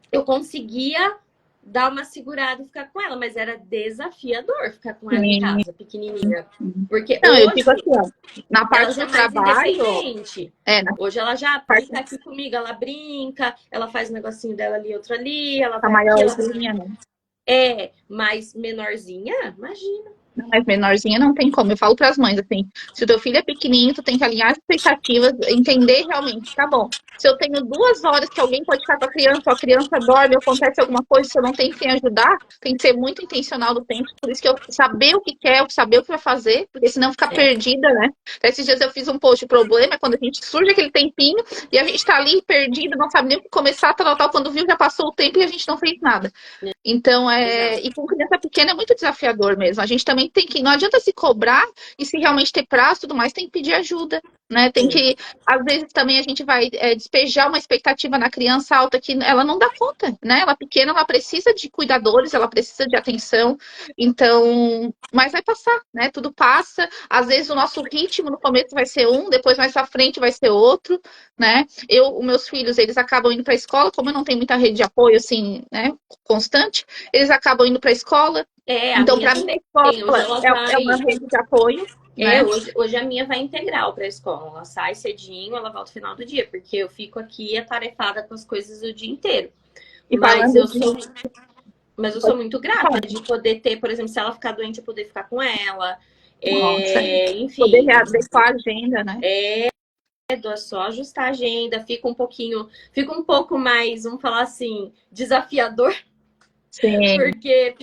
eu conseguia dar uma segurada e ficar com ela, mas era desafiador ficar com ela em Sim. casa, pequenininha. Porque Não, eu digo hoje assim, ó, na ela parte já é do mais trabalho, independente. na Hoje ela já parte fica aqui comigo, ela brinca, ela faz um negocinho dela ali, outro ali, ela da vai aqui, ela vai... maiorzinha, né? mais menorzinha, imagina. Mas menorzinha não tem como. Eu falo para as mães assim: se o teu filho é pequenininho, tu tem que alinhar as expectativas, entender realmente, tá bom. Se eu tenho 2 horas que alguém pode ficar com a criança dorme, acontece alguma coisa, se eu não tenho quem ajudar, tem que ser muito intencional no tempo. Por isso que eu saber o que quer, saber o que vai fazer, porque senão ficar É, perdida, né? Esses dias eu fiz um post, o problema é quando a gente surge aquele tempinho e a gente tá ali perdido, não sabe nem o que começar, tal, quando viu já passou o tempo e a gente não fez nada. Então, exato. e com criança pequena é muito desafiador mesmo. A gente também tem que, não adianta se cobrar e se realmente ter prazo e tudo mais, tem que pedir ajuda, né? Tem Sim. que, às vezes também a gente vai despejar uma expectativa na criança alta que ela não dá conta, né? Ela pequena, ela precisa de cuidadores, ela precisa de atenção. Então, mas vai passar, né? Tudo passa. Às vezes o nosso ritmo no começo vai ser um, depois mais pra frente vai ser outro, né? Os meus filhos, eles acabam indo para a escola, como eu não tenho muita rede de apoio, assim, né, constante, eles acabam indo para a escola. A Então, minha para mim, a também. Hoje escola ela é uma vai. rede de apoio, né? Hoje a minha vai integral para a escola. Ela sai cedinho, ela volta no final do dia, porque eu fico aqui atarefada com as coisas o dia inteiro. E Mas falando eu de. sou, mas eu sou muito grata de poder ter, por exemplo, se ela ficar doente, eu poder ficar com ela. Nossa, poder Enfim, readequar a agenda, né? é só ajustar a agenda, fica um pouco mais, vamos falar assim, desafiador, Sim, porque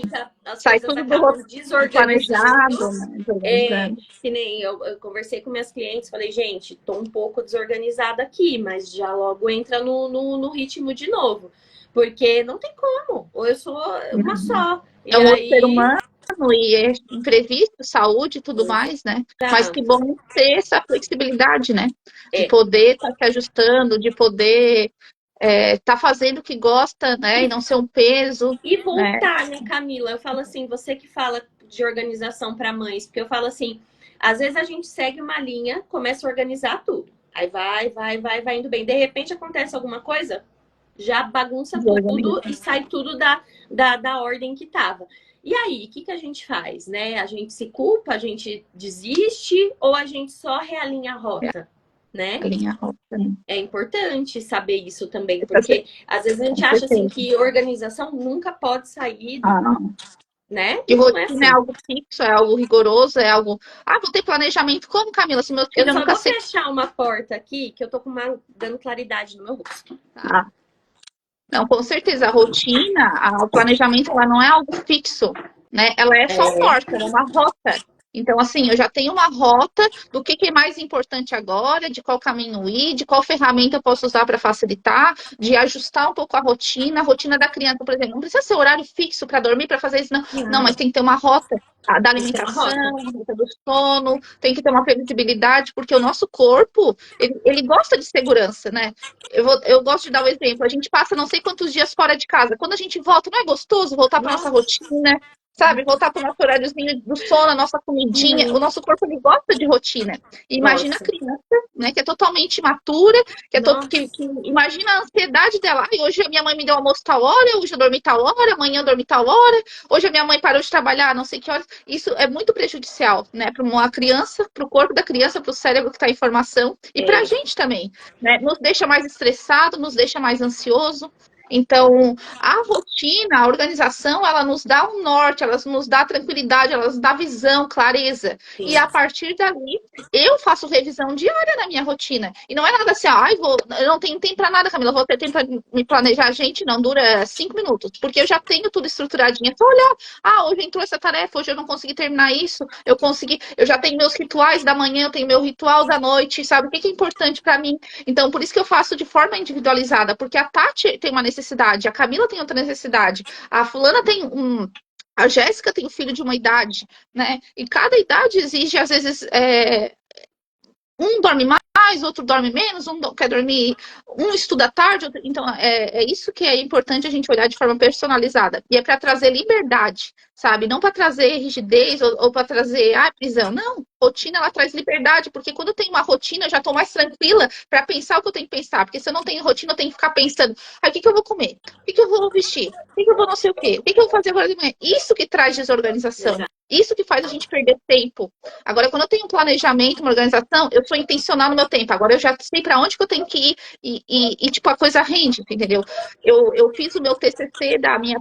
as sai coisas tudo do acabam desorganizando. planejado, né? Desorganizando. Que nem eu conversei com minhas clientes, falei, gente, tô um pouco desorganizada aqui, mas já logo entra no ritmo de novo. Porque não tem como, ou eu sou uma só. É E um outro ser aí, humano e é imprevisto, saúde e tudo mais, né? Mas que exato. bom ter essa flexibilidade, né? De É. poder estar se ajustando, de poder estar fazendo o que gosta, né? E não ser um peso, E né? voltar, né, Camila? Eu falo assim, você que fala de organização para mães, porque eu falo assim, às vezes a gente segue uma linha, começa a organizar tudo. Aí vai indo bem. De repente acontece alguma coisa, já bagunça De tudo organização. e sai tudo da ordem que tava. E aí, o que a gente faz, né? A gente se culpa, a gente desiste ou a gente só realinha a rota, né? A linha rota, né? É importante saber isso também, Essa porque às vezes a com gente acha assim certeza. que organização nunca pode sair Ah, não. né? E E não é rotina é assim. algo fixo, é algo rigoroso, é algo. Ah, vou ter planejamento. Como, Camila? Se meu Eu filho eu só nunca vou sei. fechar uma porta aqui, que eu tô dando claridade no meu rosto, tá? Ah, não, com certeza, a rotina, o planejamento, ela não é algo fixo, né? Ela é só um É, norte, ela é uma rota. Então, assim, eu já tenho uma rota do que é mais importante agora, de qual caminho ir, de qual ferramenta eu posso usar para facilitar, de ajustar um pouco a rotina da criança, por exemplo. Não precisa ser horário fixo para dormir, para fazer isso, não. Não, mas não, tem que ter uma rota da tem que ter uma alimentação, rota. rota do sono, tem que ter uma previsibilidade, porque o nosso corpo, ele gosta de segurança, né? Eu gosto de dar o exemplo. A gente passa não sei quantos dias fora de casa. Quando a gente volta, não é gostoso voltar para nossa Nossa, rotina, sabe? Voltar para o nosso horáriozinho do sono, a nossa comidinha. O nosso corpo ele gosta de rotina. E imagina a nossa, criança, né, que é totalmente imatura, nossa, imagina a ansiedade dela. Ai, hoje a minha mãe me deu almoço tal hora, hoje eu dormi tal hora, amanhã eu dormi tal hora, hoje a minha mãe parou de trabalhar, não sei que horas. Isso é muito prejudicial, né, para uma criança, para o corpo da criança, para o cérebro que está em formação e para a é, gente também, né? Nos deixa mais estressado, nos deixa mais ansioso. Então, a rotina, a organização, ela nos dá um norte, ela nos dá tranquilidade, ela nos dá visão, clareza. E sim, a partir dali, eu faço revisão diária na minha rotina. E não é nada assim, ai, eu não tenho tempo para nada, Camila, vou ter tempo para me planejar. Gente, não dura 5 minutos, porque eu já tenho tudo estruturadinho. É só olhar, hoje entrou essa tarefa, hoje eu não consegui terminar isso, eu já tenho meus rituais da manhã, eu tenho meu ritual da noite, sabe? O que é importante para mim? Então, por isso que eu faço de forma individualizada, porque a Tati tem uma necessidade, a Camila tem outra necessidade, a fulana tem um. A Jéssica tem um filho de uma idade, né? E cada idade exige, às vezes, um dorme mais, outro dorme menos, um quer dormir, um estuda tarde, então é isso que é importante a gente olhar de forma personalizada. E é para trazer liberdade, sabe? Não para trazer rigidez ou para trazer prisão. Não, rotina ela traz liberdade, porque quando eu tenho uma rotina, eu já estou mais tranquila para pensar o que eu tenho que pensar. Porque se eu não tenho rotina, eu tenho que ficar pensando, o que, que eu vou comer? O que, que eu vou vestir? O que, que eu vou não sei o quê? O que, que eu vou fazer agora de manhã? Isso que traz desorganização. exato. Isso que faz a gente perder tempo. Agora, quando eu tenho um planejamento, uma organização, eu sou intencional no meu tempo. Agora eu já sei para onde que eu tenho que ir tipo, a coisa rende, entendeu? Eu fiz o meu TCC da minha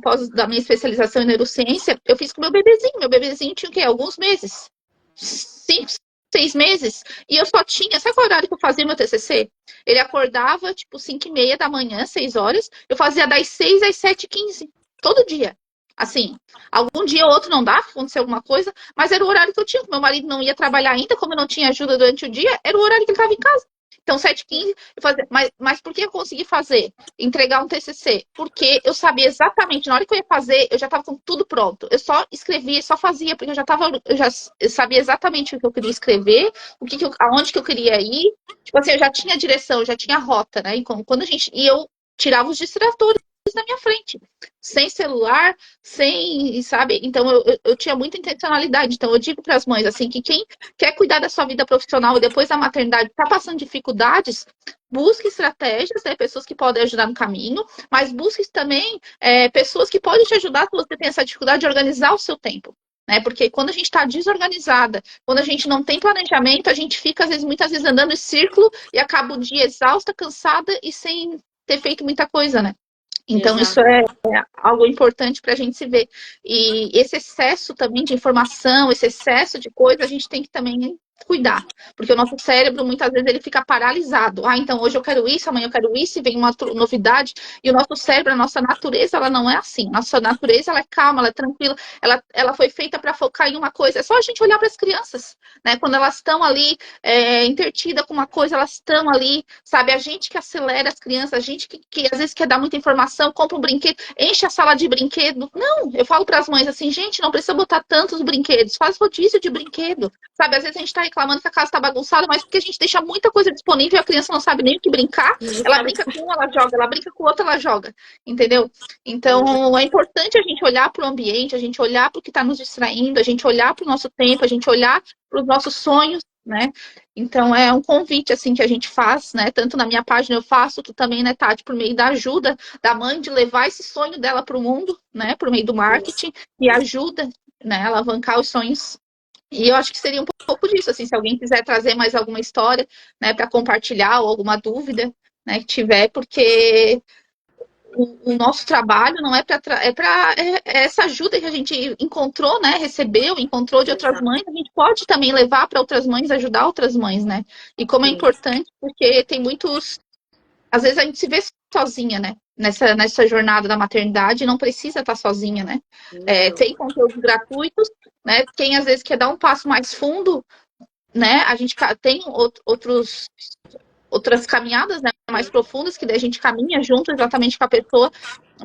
especialização em neurociência, eu fiz com o meu bebezinho. Meu bebezinho tinha o quê? Alguns meses. 5, 6 meses. E eu só tinha... Sabe qual horário que eu fazia meu TCC? Ele acordava, tipo, 5h30 da manhã, 6 horas. Eu fazia das 6 às 7h15. Todo dia. Assim, algum dia ou outro não dá, aconteceu alguma coisa, mas era o horário que eu tinha. Meu marido não ia trabalhar ainda, como eu não tinha ajuda durante o dia, era o horário que ele estava em casa. Então, 7h15, eu fazia. Mas por que eu consegui fazer? Entregar um TCC? Porque eu sabia exatamente, na hora que eu ia fazer, eu já estava com tudo pronto. Eu só escrevia, só fazia, porque eu sabia exatamente o que eu queria escrever, aonde que eu queria ir. Tipo assim, eu já tinha direção, eu já tinha rota, né? E eu tirava os distratores na minha frente, sem celular, sem, sabe? Então eu tinha muita intencionalidade. Então eu digo para as mães assim que quem quer cuidar da sua vida profissional e depois da maternidade está passando dificuldades, busque estratégias, né? Pessoas que podem ajudar no caminho, mas busque também pessoas que podem te ajudar se você tem essa dificuldade de organizar o seu tempo. Né? Porque quando a gente está desorganizada, quando a gente não tem planejamento, a gente fica, muitas vezes, andando em círculo e acaba o dia exausta, cansada e sem ter feito muita coisa, né? Então, isso Exato. é algo importante para a gente se ver. E esse excesso também de informação, esse excesso de coisa, a gente tem que também cuidar. Porque o nosso cérebro, muitas vezes, ele fica paralisado. Então hoje eu quero isso, amanhã eu quero isso, e vem uma novidade. E o nosso cérebro, a nossa natureza, ela não é assim. Nossa natureza, ela é calma, ela é tranquila. Ela foi feita para focar em uma coisa. É só a gente olhar para as crianças, né? Quando elas estão ali intertidas com uma coisa, elas estão ali, sabe? A gente que acelera as crianças, a gente que às vezes quer dar muita informação, compra um brinquedo, enche a sala de brinquedo. Não, eu falo para as mães assim, gente, não precisa botar tantos brinquedos, faz rodízio de brinquedo, sabe? Às vezes a gente está reclamando que a casa está bagunçada, mas porque a gente deixa muita coisa disponível e a criança não sabe nem o que brincar, Não ela sabe. brinca com um, ela joga, ela brinca com o outro, ela joga, entendeu? Então é importante a gente olhar para o ambiente, a gente olhar para o que está nos distraindo, a gente olhar para o nosso tempo, a gente olhar para os nossos sonhos, né? Então é um convite assim que a gente faz, né? Tanto na minha página eu faço, tu também, né, Tati, por meio da ajuda da mãe de levar esse sonho dela para o mundo, né? Por meio do Isso. marketing e ajuda, né, a alavancar os sonhos. E eu acho que seria um pouco disso, assim, se alguém quiser trazer mais alguma história, né, para compartilhar ou alguma dúvida, né, que tiver, porque o nosso trabalho não é para essa ajuda que a gente encontrou, né? Recebeu, encontrou de outras Exato. mães, a gente pode também levar para outras mães, ajudar outras mães, né? E como é Sim. importante, porque tem muitos. Às vezes a gente se vê sozinha, né? Nessa jornada da maternidade, não precisa estar sozinha, né? Não. Tem conteúdos gratuitos, né? Quem às vezes quer dar um passo mais fundo, né? A gente tem outras caminhadas, né, mais profundas, que daí a gente caminha junto exatamente com a pessoa,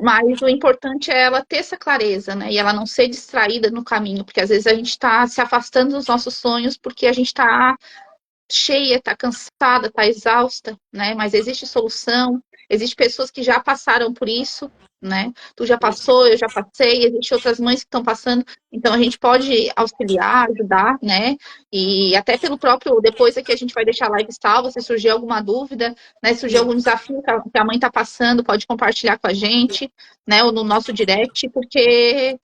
mas o importante é ela ter essa clareza, né, e ela não ser distraída no caminho, porque às vezes a gente está se afastando dos nossos sonhos porque a gente está cheia, tá cansada, tá exausta, né? Mas existe solução, existe pessoas que já passaram por isso, né? Tu já passou, eu já passei, existem outras mães que estão passando, então a gente pode auxiliar, ajudar, né? E até pelo próprio, depois aqui a gente vai deixar a live salva, se surgir alguma dúvida, né? Se surgir algum desafio que a mãe tá passando, pode compartilhar com a gente, né? Ou no nosso direct, porque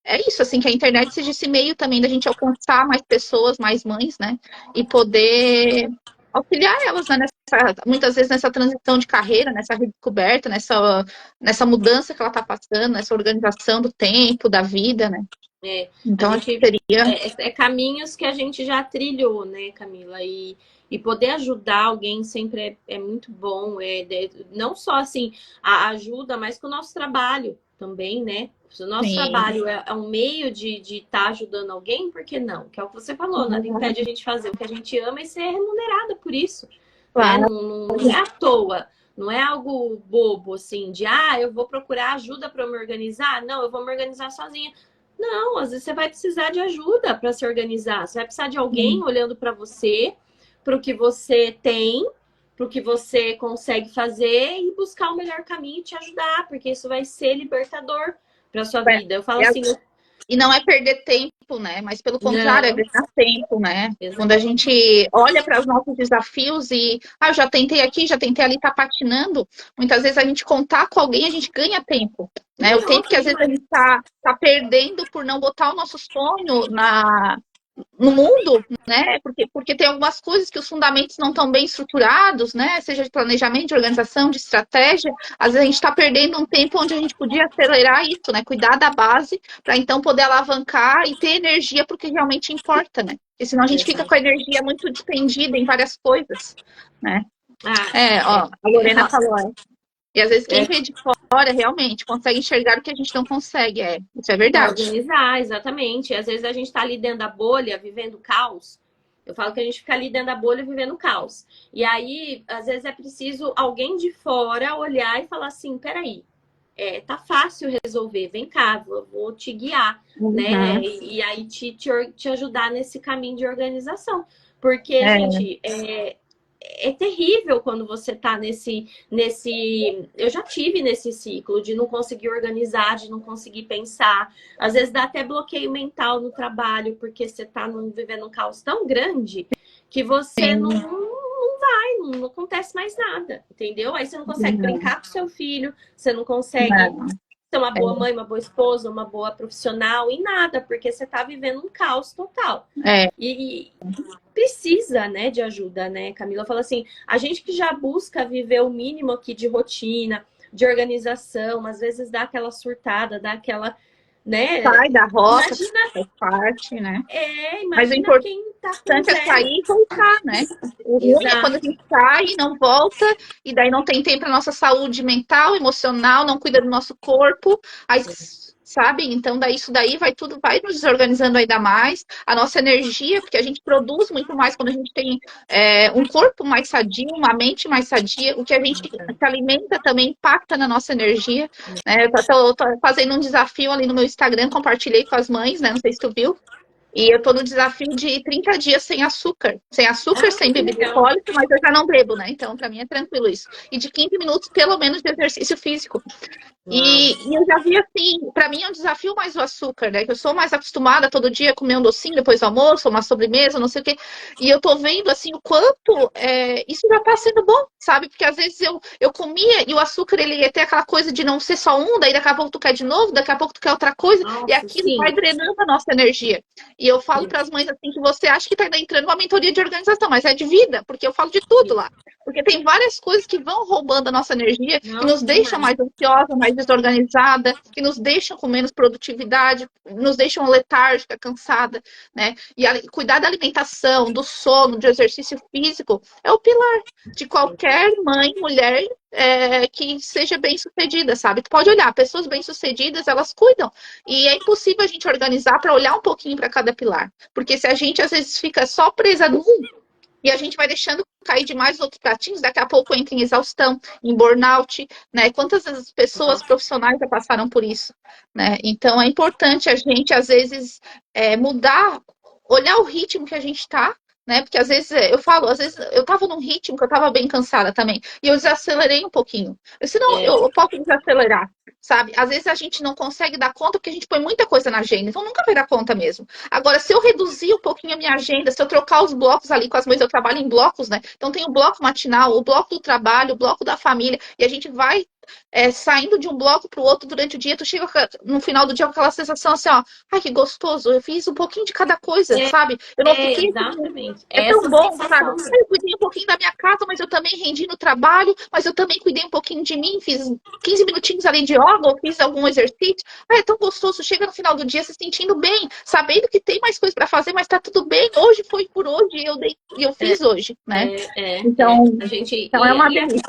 é isso, assim, que a internet seja esse meio também da gente alcançar mais pessoas, mais mães, né? E poder auxiliar elas, né? Muitas vezes nessa transição de carreira, nessa redescoberta, nessa mudança que ela está passando, nessa organização do tempo, da vida, né? A Então, acho que gente seria. caminhos que a gente já trilhou, né, Camila? E poder ajudar alguém sempre é muito bom. Não só assim a ajuda, mas com o nosso trabalho também, né? Se o nosso Sim. trabalho é um meio de estar ajudando alguém, por que não? Que é o que você falou, nada impede a gente fazer o que a gente ama e ser remunerada por isso, né? Claro. Não é à toa. Não é algo bobo, assim, de eu vou procurar ajuda para me organizar. Não, eu vou me organizar sozinha. Não, às vezes você vai precisar de ajuda para se organizar. Você vai precisar de alguém olhando para você, para o que você tem, para o que você consegue fazer e buscar o melhor caminho e te ajudar, porque isso vai ser libertador para sua vida. Eu falo assim, E não é perder tempo, né? Mas pelo contrário, é não, ganhar tempo, né? Quando a exato. gente olha para os nossos desafios e, eu já tentei aqui, já tentei ali, tá patinando, muitas vezes a gente contar com alguém, a gente ganha tempo, né? O tempo que Nossa, às vezes a demais. gente tá perdendo por não botar o nosso sonho no mundo, né? Porque tem algumas coisas que os fundamentos não estão bem estruturados, né? Seja de planejamento, de organização, de estratégia. Às vezes a gente está perdendo um tempo onde a gente podia acelerar isso, né? Cuidar da base para então poder alavancar e ter energia porque realmente importa, né? Porque senão a gente fica com a energia muito despendida em várias coisas, né? Ah, Ó, a Lorena é, falou, e às vezes quem é, vê de fora realmente consegue enxergar o que a gente não consegue, isso é verdade. organizar, exatamente. Às vezes a gente está ali dentro da bolha, vivendo caos. Eu falo que a gente fica ali dentro da bolha vivendo caos. E aí, às vezes, é preciso alguém de fora olhar e falar assim: peraí, tá fácil resolver, vem cá, vou te guiar, né? Uhum. E aí te ajudar nesse caminho de organização. Porque, É, gente, é terrível quando você tá nesse. Eu já tive nesse ciclo de não conseguir organizar, de não conseguir pensar. Às vezes dá até bloqueio mental no trabalho, porque você tá vivendo um caos tão grande que você sim. não vai, não acontece mais nada, entendeu? Aí você não consegue brincar com seu filho, você não consegue Não. ser uma boa mãe, uma boa esposa, uma boa profissional, em nada, porque você tá vivendo um caos total. É, E precisa, né, de ajuda, né, Camila? Fala assim, a gente que já busca viver o mínimo aqui de rotina, de organização, às vezes dá aquela surtada, dá aquela, né? sai da rota, Imagina, faz parte, né? Mas o imagina importante quem tá com é zero. sair e voltar, né? O ruim é quando a Exato. gente sai e não volta, e daí não tem tempo para nossa saúde mental, emocional, não cuida do nosso corpo, aí, sabe? Então, daí isso daí vai nos desorganizando ainda mais, a nossa energia, porque a gente produz muito mais quando a gente tem um corpo mais sadio, uma mente mais sadia, o que a gente se alimenta também impacta na nossa energia, né? Eu tô fazendo um desafio ali no meu Instagram, compartilhei com as mães, né? Não sei se tu viu, e eu tô no desafio de 30 dias sem açúcar. Sem açúcar, Ah, sem que bebida legal. alcoólica, mas eu já não bebo, né? Então, pra mim é tranquilo isso. E de 15 minutos, pelo menos, de exercício físico. Uau. E eu já vi assim, para mim é um desafio mais o açúcar, né? Que eu sou mais acostumada todo dia a comer um docinho depois do almoço, uma sobremesa, não sei o quê. E eu tô vendo assim o quanto isso já tá sendo bom, sabe? Porque às vezes eu comia e o açúcar ele ia ter aquela coisa de não ser só um, daí daqui a pouco tu quer de novo, daqui a pouco tu quer outra coisa, e Nossa, aquilo vai sim. drenando a nossa energia. E eu falo para as mães assim que você acha que tá entrando numa mentoria de organização, mas é de vida, porque eu falo de tudo lá. Porque tem várias coisas que vão roubando a nossa energia, que Não, nos deixam demais. mais ansiosa, mais desorganizada, que nos deixam com menos produtividade, nos deixam letárgica, cansada, né? E cuidar da alimentação, do sono, do exercício físico é o pilar de qualquer mãe, mulher que seja bem-sucedida, sabe? Tu pode olhar, pessoas bem-sucedidas, elas cuidam. E é impossível a gente organizar para olhar um pouquinho para cada pilar. Porque se a gente às vezes fica só presa num, e a gente vai deixando cair demais os outros pratinhos, daqui a pouco entra em exaustão, em burnout, né? Quantas pessoas Nossa. profissionais já passaram por isso, né? Então é importante a gente, às vezes, mudar, olhar o ritmo que a gente está, né? Porque às vezes eu falo, às vezes eu estava num ritmo que eu estava bem cansada também, e eu desacelerei um pouquinho. Senão É, eu posso desacelerar, sabe? Às vezes a gente não consegue dar conta porque a gente põe muita coisa na agenda, então nunca vai dar conta mesmo. Agora, se eu reduzir um pouquinho a minha agenda, se eu trocar os blocos ali com as mães, eu trabalho em blocos, né? Então tem o bloco matinal, o bloco do trabalho, o bloco da família, e a gente vai saindo de um bloco para o outro durante o dia, tu chega no final do dia com aquela sensação assim, ó, ai, que gostoso, eu fiz um pouquinho de cada coisa, sabe? Eu não fiquei assim, exatamente. é tão Essa bom, sabe? sensação mesmo. Eu cuidei um pouquinho da minha casa, mas eu também rendi no trabalho, mas eu também cuidei um pouquinho de mim, fiz 15 minutinhos ali de yoga, ou fiz algum exercício. Ah, é tão gostoso, chega no final do dia se sentindo bem, sabendo que tem mais coisa para fazer, mas tá tudo bem, hoje foi por hoje e eu fiz hoje, né? Então, A gente. então é uma delícia.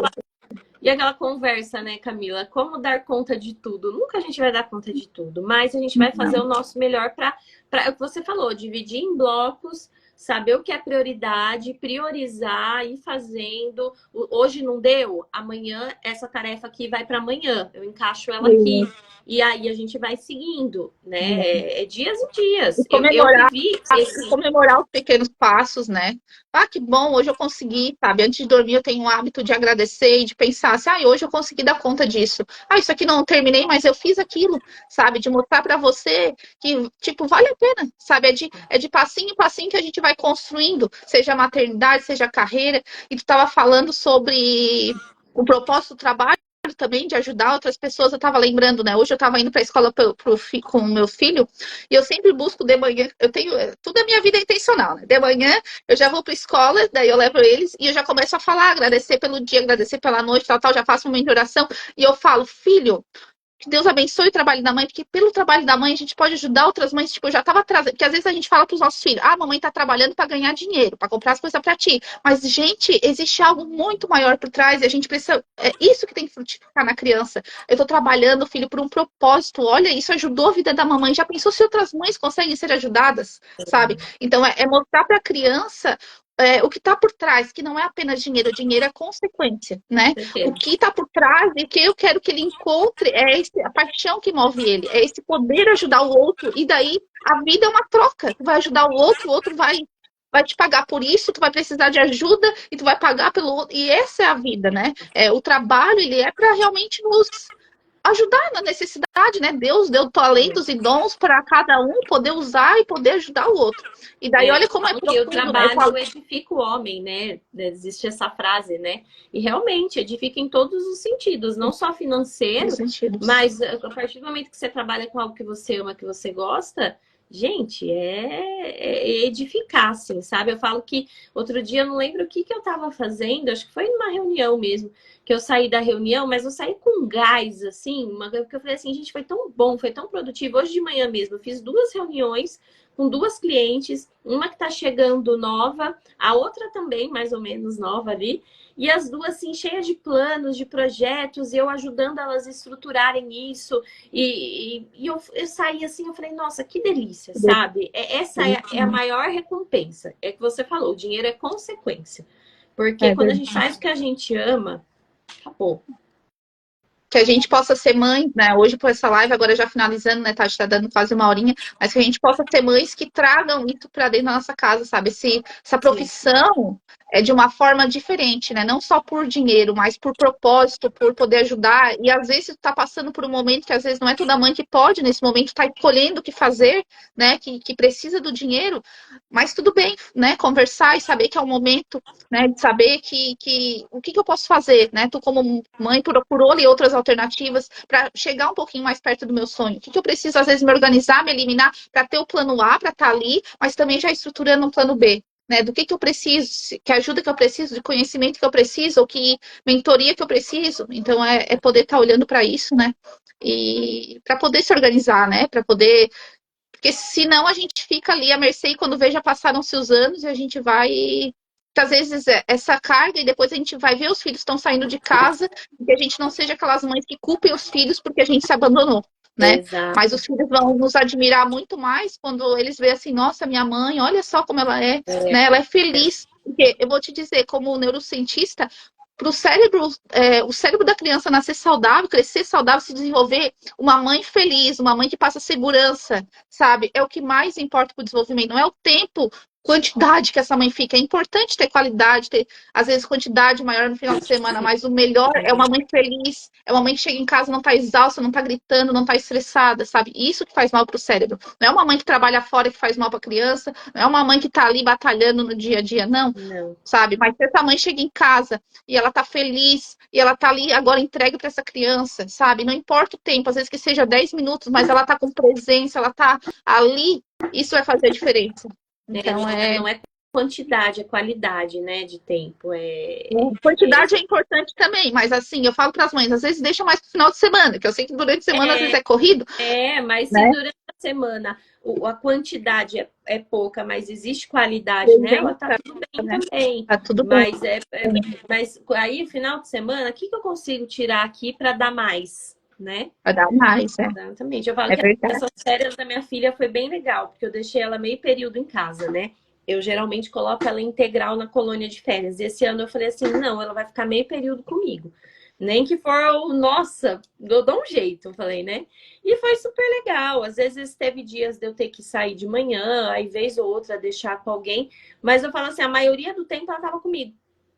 E aquela conversa, né, Camila? Como dar conta de tudo? Nunca a gente vai dar conta de tudo, mas a gente vai fazer o nosso melhor para é o que você falou, dividir em blocos, saber o que é prioridade, priorizar, ir fazendo. Hoje não deu, amanhã essa tarefa aqui vai para amanhã, eu encaixo ela aqui. E aí a gente vai seguindo, né? É dias e dias. E Eu comemorar, vivi e comemorar os pequenos passos, né? Ah, que bom, hoje eu consegui, sabe? Antes de dormir, eu tenho o hábito de agradecer e de pensar assim, ah, hoje eu consegui dar conta disso. Ah, isso aqui não terminei, mas eu fiz aquilo, sabe? De mostrar para você que, tipo, vale a pena, sabe? É de passinho em passinho que a gente vai construindo, seja a maternidade, seja a carreira. E tu estava falando sobre o propósito do trabalho também de ajudar outras pessoas. Eu estava lembrando, né? Hoje eu estava indo para a escola com o meu filho e eu sempre busco de manhã. Eu tenho tudo a minha vida é intencional, né? De manhã eu já vou para a escola, daí eu levo eles e eu já começo a falar, agradecer pelo dia, agradecer pela noite, tal, tal. Já faço um momento de oração e eu falo, filho. Que Deus abençoe o trabalho da mãe, porque pelo trabalho da mãe a gente pode ajudar outras mães. Tipo, eu já estava trazendo. Porque às vezes a gente fala para os nossos filhos: ah, a mamãe está trabalhando para ganhar dinheiro, para comprar as coisas para ti. Mas, gente, existe algo muito maior por trás e a gente precisa. É isso que tem que frutificar na criança. Eu estou trabalhando, filho, por um propósito. Olha, isso ajudou a vida da mamãe. Já pensou se outras mães conseguem ser ajudadas, sabe? Então, é mostrar para a criança o que está por trás, que não é apenas dinheiro, o dinheiro é consequência, né? O que está por trás e que eu quero que ele encontre a paixão que move ele, é esse poder ajudar o outro, e daí a vida é uma troca. Tu vai ajudar o outro vai te pagar por isso, tu vai precisar de ajuda e tu vai pagar pelo outro, e essa é a vida, né? O trabalho, ele é para realmente nos ajudar na necessidade, né? Deus deu talentos e dons para cada um poder usar e poder ajudar o outro. E daí olha como é Que o profundo, né? Eu trabalho falo, edifica o homem, né? Existe essa frase, né? E realmente edifica em todos os sentidos, não só financeiro, mas a partir do momento que você trabalha com algo que você ama, que você gosta, gente, é edificar, assim, sabe? Eu falo que outro dia, eu não lembro o que eu estava fazendo, acho que foi numa reunião mesmo, que eu saí da reunião, mas eu saí com gás, assim, porque eu falei assim, gente, foi tão bom, foi tão produtivo. Hoje de manhã mesmo, eu fiz 2 reuniões com 2 clientes, uma que está chegando nova, a outra também mais ou menos nova ali, e as duas assim cheias de planos, de projetos, eu ajudando elas a estruturarem isso, e eu saí assim, eu falei, nossa, que delícia, sabe? Essa é a maior recompensa, é que você falou, o dinheiro é consequência, porque quando a gente faz o que a gente ama, acabou. Que a gente possa ser mãe, né? Hoje, por essa live, agora já finalizando, né? Tá, está dando quase uma horinha, mas que a gente possa ser mães que tragam isso para dentro da nossa casa, sabe? Essa profissão, é de uma forma diferente, né? Não só por dinheiro, mas por propósito, por poder ajudar. E às vezes está passando por um momento que às vezes não é toda mãe que pode, nesse momento, estar escolhendo o que fazer, né? Que precisa do dinheiro, mas tudo bem, né? Conversar e saber que é o momento, né? De saber o que eu posso fazer, né? Tu, como mãe, procurou ali outras alternativas para chegar um pouquinho mais perto do meu sonho. O que eu preciso, às vezes, me organizar, me eliminar para ter o plano A, para estar ali, mas também já estruturando um plano B. Né, do que eu preciso, que ajuda que eu preciso, de conhecimento que eu preciso, ou que mentoria que eu preciso. Então, é poder estar olhando para isso, né? E para poder se organizar, né? Para poder. Porque senão a gente fica ali à mercê e quando veja passaram-se os anos e a gente vai. Às vezes essa carga e depois a gente vai ver os filhos estão saindo de casa e que a gente não seja aquelas mães que culpem os filhos porque a gente se abandonou. Né? Mas Exato. os filhos vão nos admirar muito mais quando eles veem assim, nossa, minha mãe, olha só como ela é, né? Ela é feliz. Porque eu vou te dizer, como neurocientista, para o cérebro da criança nascer saudável, crescer saudável, se desenvolver, uma mãe feliz, uma mãe que passa segurança, sabe? É o que mais importa para o desenvolvimento, não é o tempo, quantidade que essa mãe fica. É importante ter qualidade, ter, às vezes, quantidade maior no final de semana, mas o melhor é uma mãe feliz, é uma mãe que chega em casa, não tá exausta, não tá gritando, não tá estressada, sabe? Isso que faz mal pro cérebro. Não é uma mãe que trabalha fora que faz mal pra criança, não é uma mãe que tá ali batalhando no dia a dia, não. Não. Sabe? Mas se essa mãe chega em casa e ela tá feliz, e ela tá ali agora entregue para essa criança, sabe? Não importa o tempo, às vezes que seja 10 minutos, mas ela tá com presença, ela tá ali, isso vai fazer a diferença. Então, Não é quantidade, é qualidade, né, de tempo. quantidade é importante também, mas assim, eu falo para as mães, às vezes deixa mais pro final de semana, que eu sei que durante a semana às vezes é corrido. Mas se né? durante a semana a quantidade é pouca, mas existe qualidade nela, tá Presença, tudo bem né? também. Tá tudo bem. Mas aí, final de semana, o que eu consigo tirar aqui para dar mais, né? Vai dar mais, né? Exatamente. Eu falo É que verdade. essas férias da minha filha foi bem legal, porque eu deixei ela meio período em casa, né? Eu geralmente coloco ela integral na colônia de férias. E esse ano eu falei assim, não, ela vai ficar meio período comigo. Nem que for, nossa, eu dou um jeito, eu falei, né? E foi super legal. Às vezes teve dias de eu ter que sair de manhã, aí vez ou outra deixar com alguém. Mas eu falo assim, a maioria do tempo ela estava comigo.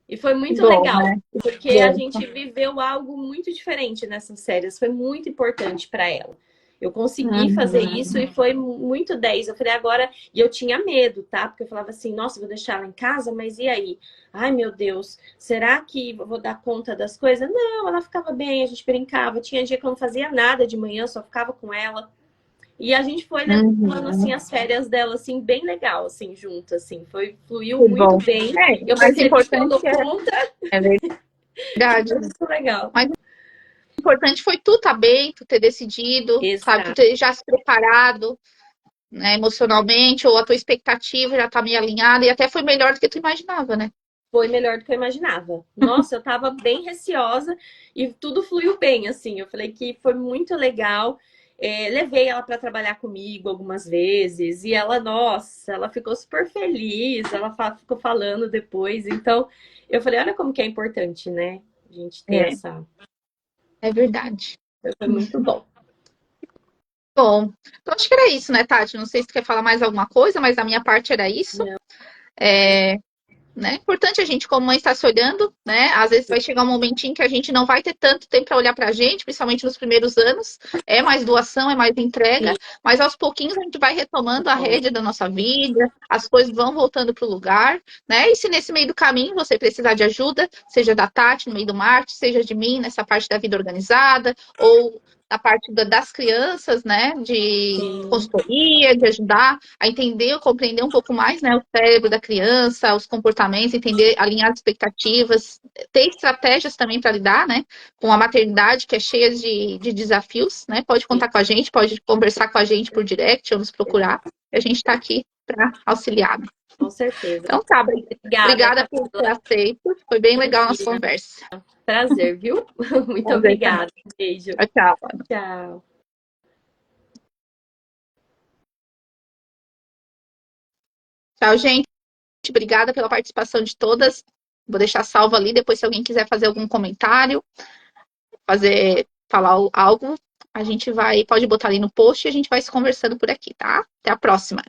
E foi muito Bom, legal, né? porque a Bom. gente viveu algo muito diferente nessas férias. Foi muito importante para ela. Eu consegui fazer isso e foi muito 10. Eu falei, agora. E eu tinha medo, tá? Porque eu falava assim, nossa, vou deixar ela em casa, mas e aí? Ai, meu Deus, será que eu vou dar conta das coisas? Não, ela ficava bem, a gente brincava. Tinha dia que eu não fazia nada de manhã, só ficava com ela. E a gente foi levando assim as férias dela assim bem legal assim junto assim, fluiu Que muito bom. bem. Eu O mais percebi que eu importante dou conta. é verdade. Muito legal. Mas o importante foi tu tá bem, tu ter decidido, sabe, tu Exato. ter já se preparado, né, emocionalmente, ou a tua expectativa já tá meio alinhada, e até foi melhor do que tu imaginava, né? Foi melhor do que eu imaginava. Nossa, eu tava bem receosa e tudo fluiu bem, assim. Eu falei que foi muito legal. Levei ela para trabalhar comigo algumas vezes e ela, nossa, ela ficou super feliz. Ela ficou falando depois. Então, eu falei, olha como que é importante, né? A gente ter É, essa. é verdade. Foi muito bom. Bom, então acho que era isso, né, Tati? Não sei se tu quer falar mais alguma coisa, mas da minha parte era isso. Não. Né? Importante a gente, como mãe, estar se olhando, né? Às vezes vai chegar um momentinho que a gente não vai ter tanto tempo para olhar para a gente, principalmente nos primeiros anos. É mais doação, é mais entrega, Sim. mas aos pouquinhos a gente vai retomando a rédea da nossa vida, as coisas vão voltando para o lugar, né? E se nesse meio do caminho você precisar de ajuda, seja da Tati no meio do Marte, seja de mim nessa parte da vida organizada, ou na parte das crianças, né? De Sim. consultoria, de ajudar a entender, compreender um pouco mais, né, o cérebro da criança, os comportamentos, entender, alinhar as expectativas, ter estratégias também para lidar, né, com a maternidade que é cheia de desafios, né, pode contar com a gente, pode conversar com a gente por direct ou nos procurar, a gente está aqui para auxiliar. Com certeza. Então tá, Obrigada, obrigada por ter aceito, foi bem legal a nossa Camila. conversa. Prazer, viu? Muito Prazer também. obrigada. Beijo. Tchau. Tchau. Tchau, gente. Obrigada pela participação de todas. Vou deixar salvo ali, depois se alguém quiser fazer algum comentário, falar algo, a gente pode botar ali no post e a gente vai se conversando por aqui, tá? Até a próxima.